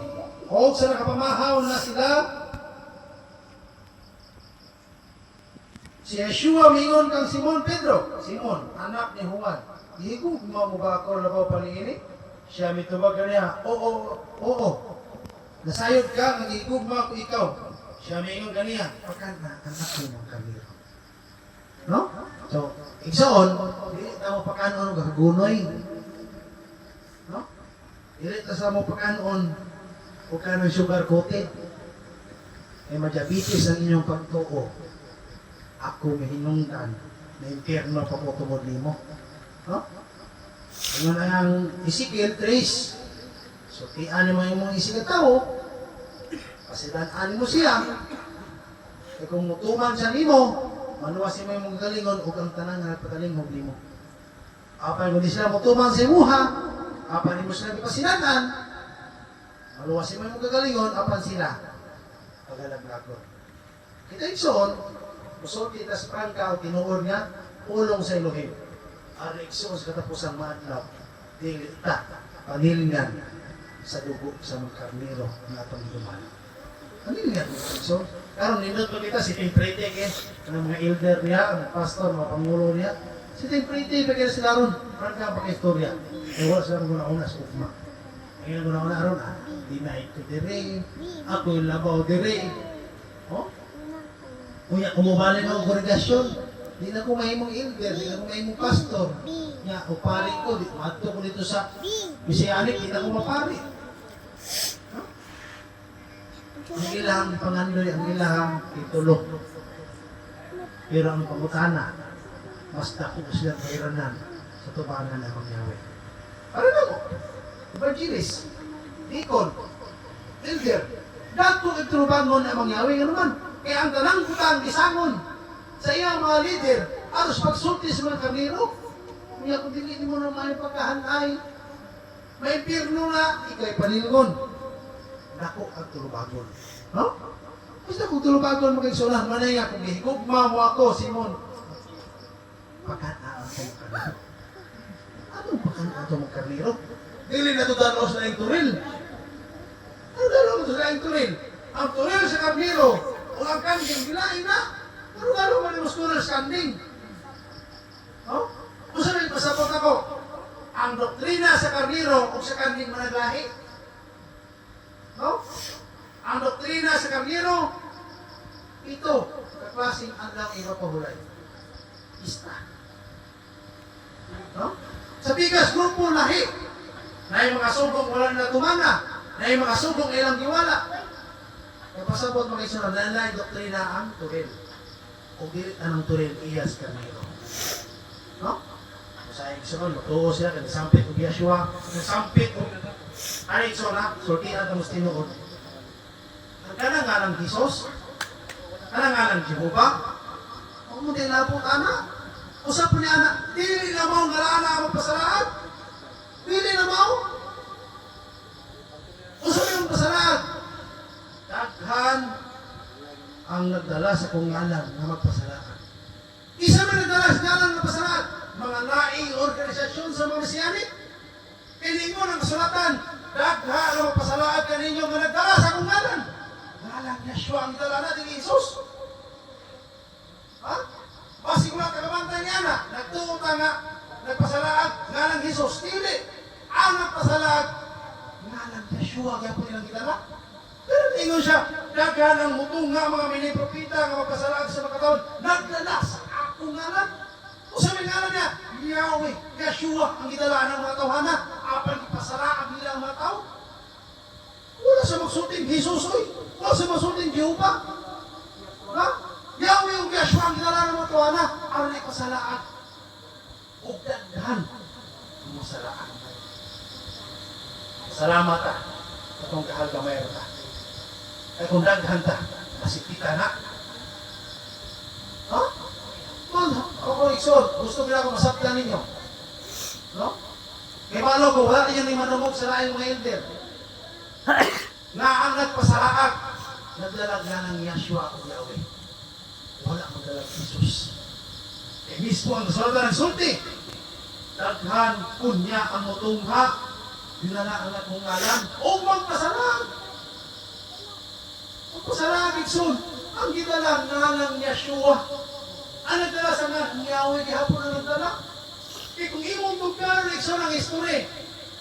Speaker 1: O sa nakapamahaw na sila, si Yeshua mingon kang Simon Pedro. Simon, anak ni Juan. Igo, mo ba ako labaw paniini? Siya mitubag niya, oo. Nasayod ka, nag-igugma ko ikaw. Siya mingon kaniya, pagkan na, anak ko ng kamiro. No? So, igsoon, dili na mo pagkanon gagunoy. No? Dili ta sa mo pagkanon o kanang sugar coated. May madiabetes ang inyong pagtuo. Ako may hinungdan na impyerno pa ko tungod nimo. No? Ano na ang Ezekiel 3. So, tiyan mo yung mga isig tao, pasidan-an mo siya. E kung mutuman siya nimo, manuwasin mo yung mga galingon o ang tanang na patalingon nimo. Apa yung di sila mutuman sa imuha, apa nimo sila ipasidan-an, manuwasin mo yung mga galingon, apan sila pagalaglagon. Kita ikson, kusod kita sa prangka o tinuod niya, ulong sa Elohim. Ang ikson sa katapusang maadlaw, dili ta, panilingan sa dugo sa mga karnero na atong duman. Panilingan mo ikson. Karon nindot pa kita si Tim Prete, ang mga elder niya, ang pastor, mga pangulo niya, Si Temprite, bigyan sila ron. Prangka pa istorya. Eh, wala sila una sa ugma. Ngayon una ron, di na ito dire. Ako yung labaw dire. Oh? Kuya, kumubali na ang kongregasyon. Di na ko mahimong elder, di na ko mahimong pastor. Nga, upari ko, mato ko dito sa Misianik, di na ko mapari. Huh? Ang ilahang pangandoy, ang ilahang titulo. Pero ang pangutana, mas dako silang kairanan sa tubangan ng Yahweh. Para na ko, evangelist, deacon, elder, dako itubangon ng Yahweh, ano man? Kaya ang tanang kutang isangon sa iyang mga leader, aros pagsulti sa mga kaniro, kaya kung hindi mo na may pagkahanay, may pirno na, ikay paningon. Dako ang tulubagon. No? Basta kung tulubagon magigsunan, manay nga kung higugma mo ako, Simon. Pagkanaan kayo kaniro. Anong pagkanaan ito mga kaniro? Dili na ito dalos na yung turil. Ano dalos na yung turil? Ang turil sa kaniro, o ang kanding, gilain na. Pero gano'n man yung turil sa kanding. No? Kung sabihin, pasabot ako, ang doktrina sa karniro o sa kanding managlahi. No? Ang doktrina sa karniro, ito, kaklaseng adlaw ipapahulay. Ista. No? Sa bigas, grupo lahi. Na yung mga subong wala na tumana. Na yung mga subong ilang giwala. Kapasabot mga isunod, nanay doktrina ang turil. O gilit na ng turil, iyas karniro. No? Sa isunod, matuo siya, kanisampit o Yeshua, kanisampit o aray na, sultian ka mas tinuod. Ang kanang nga ng Jesus, kanang nga ng Jehovah, huwag mo din napot, anak. Usap po niya, anak, dili na mo nga laan na magpasalaan. Dili na mo. Usap yung pasalaan. Daghan ang nagdala sa kong ngalan na magpasalaan. Isa man nagdala sa ngalan na magpasalaan. Mga laing organisasyon sa mga Mesianik. Hindi mo ng kasulatan, dagha na magpasalaan ka ninyo nga nagdala sa kong ngalan. Ngalan Yeshua ang dala natin Isus. Ha? Basi ko lang tagamantay niya na, nagtuta nga, nagpasalaan, ngalan Jesus. Hindi. Ang nagpasalaan, ngalan Yeshua, kaya po nilang gitala. Pero tingin siya, daghan ang mutong nga mga minipropita nga magpasalaan sa mga katawan, nagdala sa akong ngalan. O sabi ngalan niya, Yahweh, Yeshua, ang gitala ng mga tawhana, apang ipasalaan nila ang mga tao. Wala sa magsulting Jesus, oy. Wala sa magsulting Jehovah. Ha? Yahweh o Yeshua ang gitala ng mga tawhana, apang ipasalaan. O daghan ang masalaan. Salamat ta. Atong kahal kamay ta. Ay kung daghan ta, masipita na. Ha? Ako iksod, gusto nila ako masaptan ninyo. No? Kaya malo ko, wala ninyo ni manungog sa laing mga elder. Na ang nagpasalaag, nagdalag na ng Yeshua o Yahweh. Wala magdalag Jesus. Eh mismo ang nasulatan ng sulti. Daghan kunya ang mutungha, dinala ang akong ngalan, o magpasalaag. Magpasalaag iksod, ang gitalang ng Yeshua. Ang nagdala sa nga, ang Yahweh, gihapon ang nagdala. Eh kung imong tugkaroon, ikso ng history,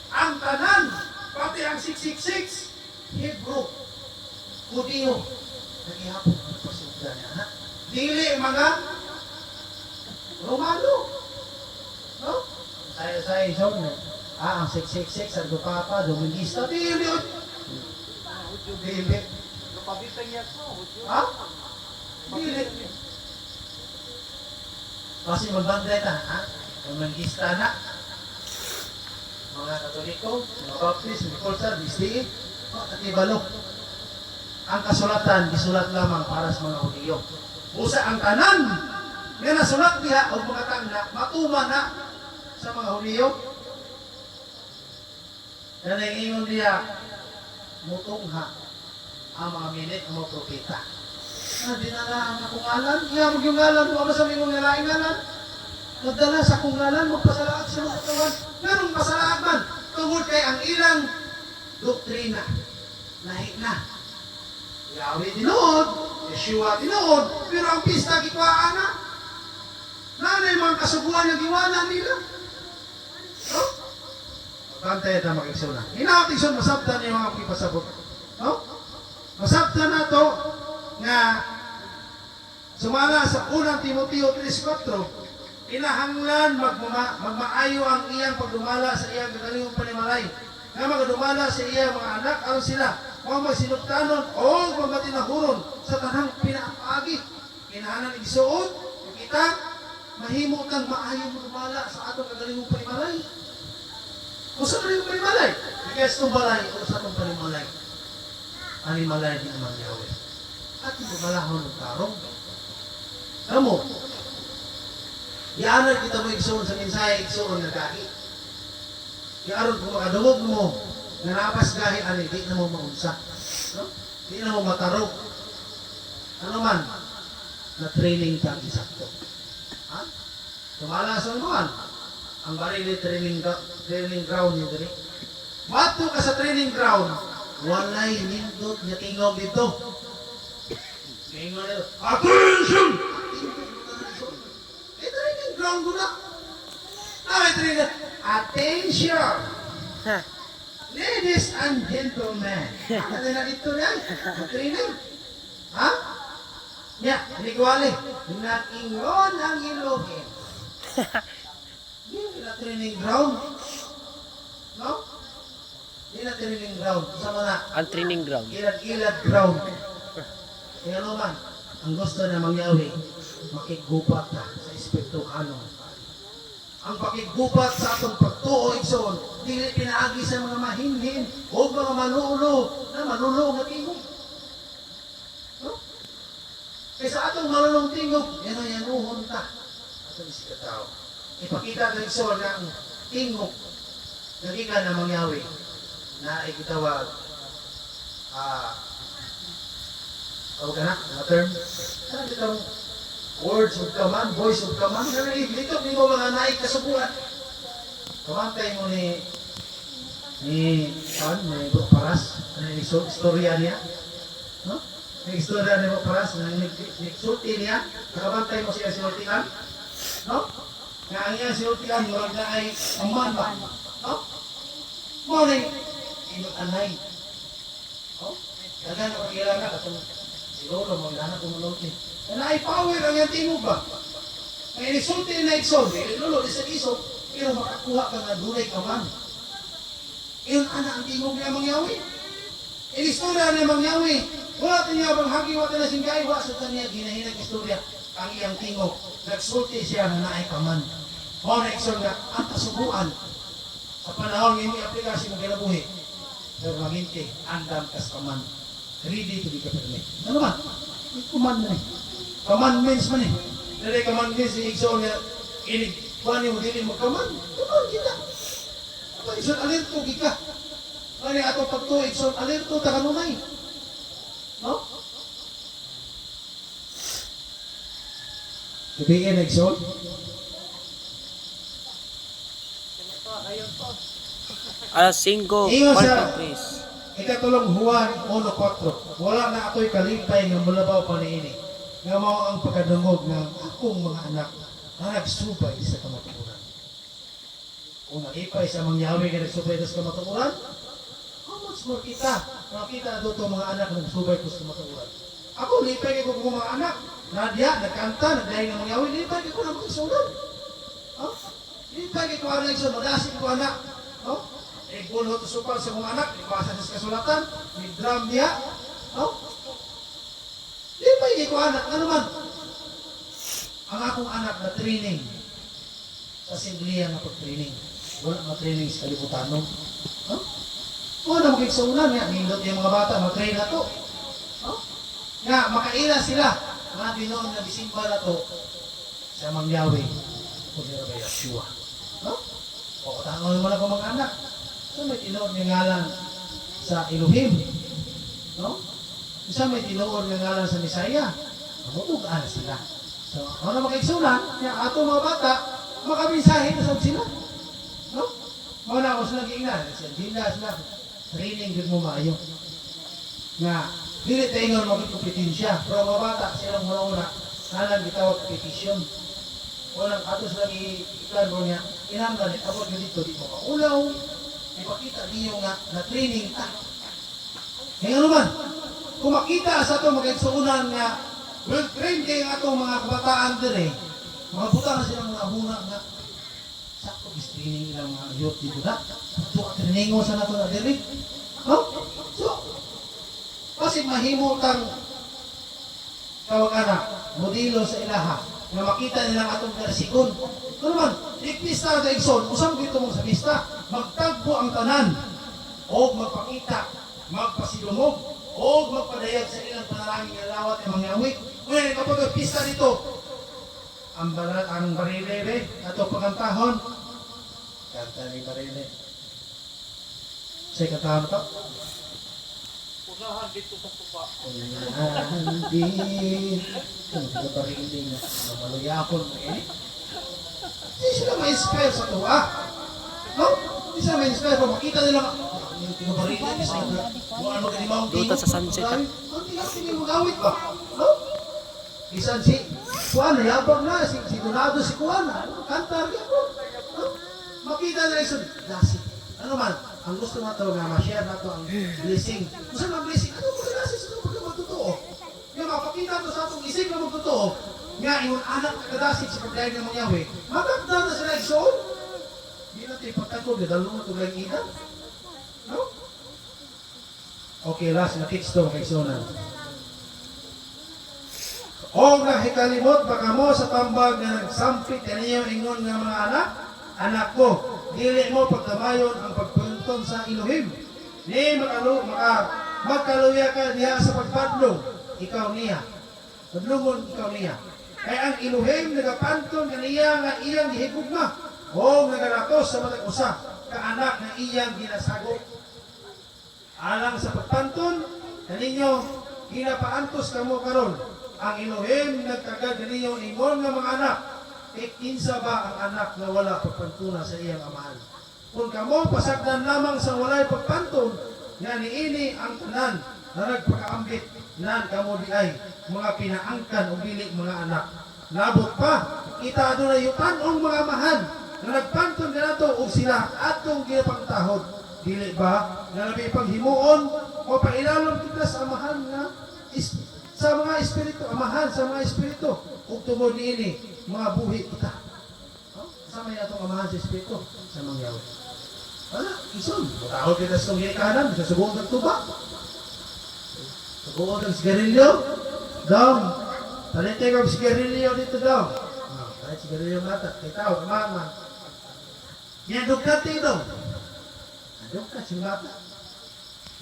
Speaker 1: ang tanan, pati ang 666, Hebrew, Judeo, nagihapon ang pasugda niya, ha? Dili mga Romano. No? Saya iso, ang 666, ang Dupapa, Domingista, dili. Dili.
Speaker 4: Napabitang yan mo.
Speaker 1: Ha? Dili. Kasi magbanday ta, ha? Yung Mangista na, mga Katoliko, mga Baptist, mga Kulsar, Distiin, at ibalo. Ang kasulatan, isulat lamang para sa mga Hudiyo. Usa ang tanan, nga nasulat diha o mga tangna, matuma na sa mga Hudiyo. Yan ang ingon diya, mutungha ang mga minit ng mga propeta. Dinala ang akong ngalan, iya mo yung ngalan, mo sa mingong nalaing ngalan. Nagdala sa akong ngalan, magpasalaat sa mga katawan. Ganong pasalaat man, tungkol kay ang ilang doktrina. Lahi na. Yahweh tinood, Yeshua tinood, pero ang pista kikwaan na. Nanay mga kasubuan ng iwanan nila. No? Bantay na mag-iksyon na. Hinawatikson, masabtan niyo mga pipasabot. No? Masabtan na to nga sumala sa unang Timoteo 3:4, kinahanglan magmaayo ang iyang pagdumala sa iyang kagalingong panimalay. Nga magdumala sa iyang mga anak, aron sila mga magsinugtanon o magmatinahuron sa tanang pinapaagi. Kinahanglan igsuon, kita, mahimo kang maayo magdumala sa atong kagalingong panimalay. Kung sa kagalingong panimalay, ikas itong balay o sa atong panimalay. Animalay di naman Yahweh. At yung malahon ng tarong. Alam mo, yaanan kita mo igsoon sa mensahe, igsoon na gahi. Yaaron kung makadungog mo, na napas gahi, ani, di na mo maunsa. No? Di na mo matarong. Ano man, na training ka isakto. Ha? Tumala sa naman, ang barili training ground yun dali. Mato ka sa training ground, walay nindot niya tingog dito. Tingog dito. Attention! Training ground ko na. Training. Attention! Ladies and gentlemen. Ano na dito yan? Training. Ha? Ya, niguali. Nakingon ang ilogin. Hindi na training ground. No? Hindi na training ground. Sama na.
Speaker 5: Ang training ground.
Speaker 1: Ilad-ilad ground. Kaya naman, ang gusto na mangyawi, makigupat ka sa Espiritu Ano. Ang pakigupat sa atong pagtuo, igsoon, dili pinaagi sa mga mahinhin o mga manulo na manulo nga tingog. No? Kaya sa atong manulong tingog, yan ang yanuhon ta. Atong isikataw. Ipakita ng igsoon na ang tingog, nagika na mangyawi, na ikitawag, tawag ka na, term, ano itong words of command, voice of command, dito di mo mga naik kasubuan. Kamantay mo ni Bro Paras, ni istorya niya, no? Ni istorya ni Bro Paras, nagsulti niya, nakabantay mo siya sinultian, no? Nga ang iyang sinultian, murag na ay ang manba, no? Morning, anay, no? Dagan na pag-ilangan, katong siguro, maglahanap kong muloti. Na ay-power ang yung tingog ba? May inisulti na ikson, lulo, isag-isog, pero makakuha ka na dunay ka man. Iyon, ang tingog niya mangyawi. Inistorya niya mangyawi. Wala niya bang hagi, wala na singgay, wala sa niya, ginahinag istorya, ang iyang tingog. Nagsulti siya na naay ka man. Mga na ikson nga, ang kasubuan. Sa panahon, hindi aplikasyon ng kinabuhi. Pero maginti, andam kas ka man. Ready to be kapirme. Ano man? Command na eh. Commandments man eh. Dali commandments, i-igsoon niya, kuhanin mo dili mag-command. Command kita. Apa, igsoon, alerto kita. Ano atong pagto, igsoon, alerto, takanunay. No? Sabihin, igsoon.
Speaker 5: Alas 5,
Speaker 1: Ingon sa-
Speaker 5: 43.
Speaker 1: Ikatulong Juan 1:4. Wala na ako'y kalipay ng mulabaw pa niini. Nga mao ang pagkadungog ng akong mga anak na nagsubay sa kamatuoran. Kung nalipay sa mangyawi nga nagsubay sa kamatuoran, how much more kita? Makita na doon mga anak na nagsubay sa kamatuoran. Ako, lipay ko kung mga anak. Nadia, nagkanta, nagdahin ng mangyawi, lipay ko na mga isunan. Oh? Lipay ko anak iso, madasin ko anak. Oh? Ibulo to supal sa mga anak, ibasa sa kasulatan, may drum niya, no? Di ba hindi ko anak? Ano man? Ang akong anak na training sa simplihan na pag-training. Wala na training sa kalibutan, no? No? Kung ano magkiksunan niya, nindot yung mga bata, mag-train na to. No? Nga, makaila sila. Mga binoon na bisimba na to sa mangyawi kung nila ba Yeshua. No? O, tangon mo na kung mga anak. So may tinuod ng ngalan sa Elohim. No? Isa may tinuod ng ngalan sa Misaya. Mamutugaan sila. So, ano makiksunan, ato mga bata, makaminsahe na sila. No? Mga na ako sila giingnan. Sila sila. Training din mo maayo. Nga, dili tayo nga magkumpetensya. Pero mga bata, silang una-una, nalang gitawag petition. walang atos lagi ikan mo niya, inanggan ni abot nga dito, di mo kaulaw, ipakita niyo nga na training ta. Ngayon naman, kung makita sa ito magkaigsuunan nga, well trained kayo nga itong mga kabataan din eh, mga buta na silang mga abuna nga, sakto is training ilang mga youth dito na, so training mo sa nato na din eh. No? So, kasi mahimo tang kawag-anak, modelo sa ilaha, na makita nilang atong darsikon. Ano naman, ipista na igsoon, usang dito mong sa pista, magtagpo ang tanan, o magpakita, magpasidumog, o magpadayag sa ilang panalangin ng lawat ng mga awit. Ngayon, kapag ang pista dito, ang barile, ato pagkantahon, kanta ni barile. Say kantahon ito?
Speaker 4: Unahan dito sa tuba.
Speaker 1: Unahan din. Kung ito barile na, mamaluyakon mo eh. Hindi sila ma-inspire sa tuwa. No? Hindi sila ma-inspire. Kung makita nila, yung tinabarili, bisa na, kung ano ka di mountain.
Speaker 5: Duta sa sunset, ha?
Speaker 1: Ang tingin yung mag-awit pa. No? Isan si Kuan, yabang na, si Donado si Kuan, kantar ka po. No? Makita nila isun, lasik. Ano man, ang gusto nato nga ma-share nato ang blessing. Gusto ng blessing, ano ba lasik sa mga magtotoo? Yung mapakita to sa atong isip na magtotoo, nga yung anak na kadasik sa pagdayag ng mga yawe, matagda na sila igsoon. Hindi natin ipagkakog, dalo na itong lang ina. No? Okay, last na kids to, kaigsonan. O nakikalimot baka mo sa tambag na nagsampit kaniyo ingon nga mga anak ko, dili mo pagdamayon ang pagpunton sa Elohim. Ni magkaluya ka diha sa pagpadlong, ikaw niya. Padlungon ikaw niya. Kaya ang Elohim nagapanton kaniya nga iyang gihigugma o nagaratos sa matag usa ka anak nga iyang ginasagop. Alang sa pagpanton kaninyo ginapaantos kamo karon. Ang Elohim nagkagad ninyo ingon nga mga anak, kinsa ba ang anak na wala pagpantuna sa iyang amahan? Kung kamo pasagdan lamang sa walay pagpantun, nga niini ang tanan na nagpakaambit, nan kamo di ay mga pinaangkan o bilik mga anak. Labot pa, kita doon na yutanong mga amahan na nagpantun ka na to o sila atong ginapangtahod. Dili ba na nabi paghimuon o pailalom kita sa amahan nga sa mga espiritu, amahan sa mga espiritu, ug tungod niini mga buhi kita. Sa may atong amahan sa espiritu sa mga yawa. Wala, ison. Matawag kita sa itong kanan, sa subukan ng tuba. Subukan ng sigarilyo. Dong, talente kong sigarilyo dito dong. Kahit sigarilyo mata, kay tao, kamaman. Yan, dugkat dito. Dugkat si mata.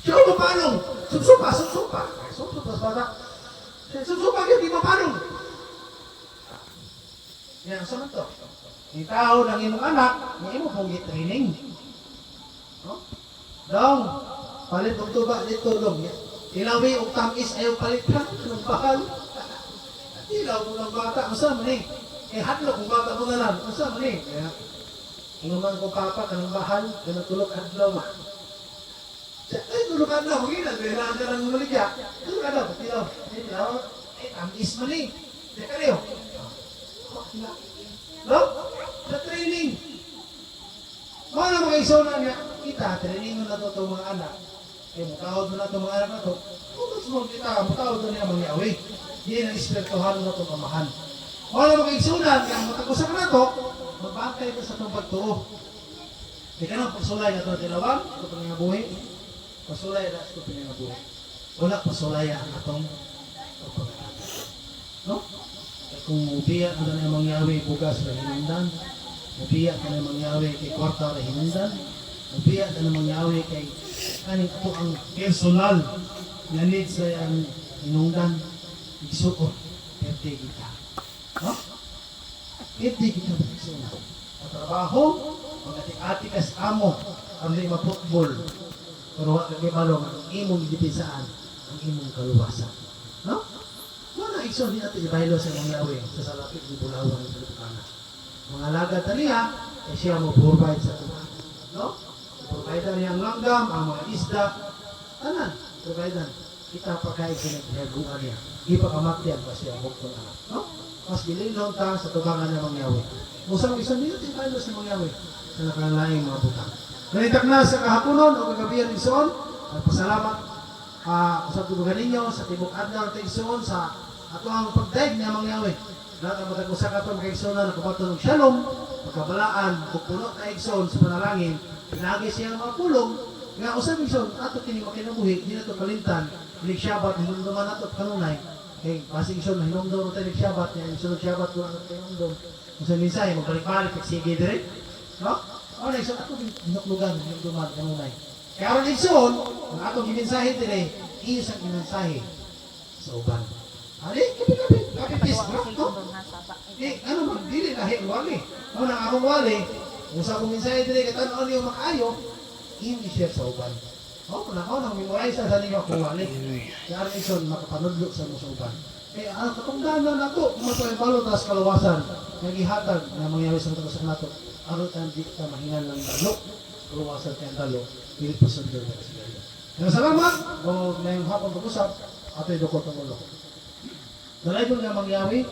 Speaker 1: Siya mo paano? Sumsupa. Sumsupa sa bata. Sumsupa yun, di mo paano? Yan, saan to? Yung tao ng imong anak, yung imo pong training. No? Dong, palit og tuba dito dong. Ilawi og tamis ayaw palitan ng bahal. Ilaw mo ng bata, masa man eh. Hadlok ng bata mo na lang, masa man eh. Kaya, inuman ko papa kanang bahal, kanang tulog hadlaw ma. Ay, tulog hadlaw, magilan, kailangan ka ng maligya. Tulog hadlaw, patilaw. Tamis man eh. Teka rin. No? Sa training. Mga mga isona niya, kita, training mo na ito itong mga anak. Kaya mukahod mo na itong mga anak na ito. Kung mo kita, mukahod mo niya mga yawi. Hindi na espirituhan mo na itong kamahan. Mga mga isona niya, matagusan ka na ito, magbantay ka sa itong pagtuo. Di ka nang pasulay na ito tinawag, ito pa nga buhay. Pasulay na ito pa nga buhay. Wala pasulay ang atong no? Kung upiya ka na mangyawi bugas na hinundan, upiya ka na mangyawi kay kwarta na hinundan, upiya ka na mangyawi kay kaning ito ang personal na needs na ang hinundan, igsuot, pwede kita. No? Pwede kita magsuot. Ang trabaho, mag-atik-atik as amo, ang lima football, pero wag kagibalo, ang imong dipisaan, ang imong kaluwasan. No? Wala ikso di natin ibaylo sa mga yawi sa salapit ni Bulawan ng Pilipana. Mga lagad na niya, eh siya mo provide sa tuwan. No? Provide niya ang langgam, ang mga isda. Tanan, provide. Kita pa kahit sinaghaguan niya. Di pa kamatyan pa siya bukto na. No? mas bililon ta sa tubangan ng mangyawi. Usang isang minuto tayo sa mangyawi sa nakalaing mga butang. Nalitak na sa kahaponon o kagabihan ng Igsoon, pasalamat usap tubugan ninyo sa tibok adlaw ng Igsoon sa ato ang pagdaig na mangyawi. Lahat ang matag-usa ka itong kaigsoon na nakabato ng shalom, pagkabalaan, pupuno na Igsoon sa panalangin, pinagi siya ang mga pulong, nga usap Igsoon, ato kini makinabuhi, di na ito kalintan, hilig Shabbat, hinumduman nato at kanunay, kay pasig Igsoon, hinumdum tayo hilig Shabbat, yung sunod Shabbat, kung ano tayo hinumdum, kung sa minsay, magbalik-balik, sige dire, no? O na Igsoon, ato hinuklugan, hinumduman, kanunay. Kaya ang Igsoon, ang atong giminsahe dire, iyos ang giminsahe sa uban. Ali, kapipis, no? Ano man, dili lahi wali. Ano nang akong wali, kung sa akong minsaya dili, katanoon niyo makayo, hindi share sa uban. O, nang memorize sa ninyo akong wali. Kaya ang Igsoon, makapanudlo sa mo sa uban. Kaya ang katungdahan na nato, matuloy balot tas kaluwasan, nagihatag na mangyari sa mga sa nato, aron ang di ka mahingan ng dalo, kaluwasan kayang dalo, hindi po sundol na sila. Kaya salamat, kung ngayong hapon pag-usap, ato'y dukot ang ulo. Dalay ko nga mangyawi,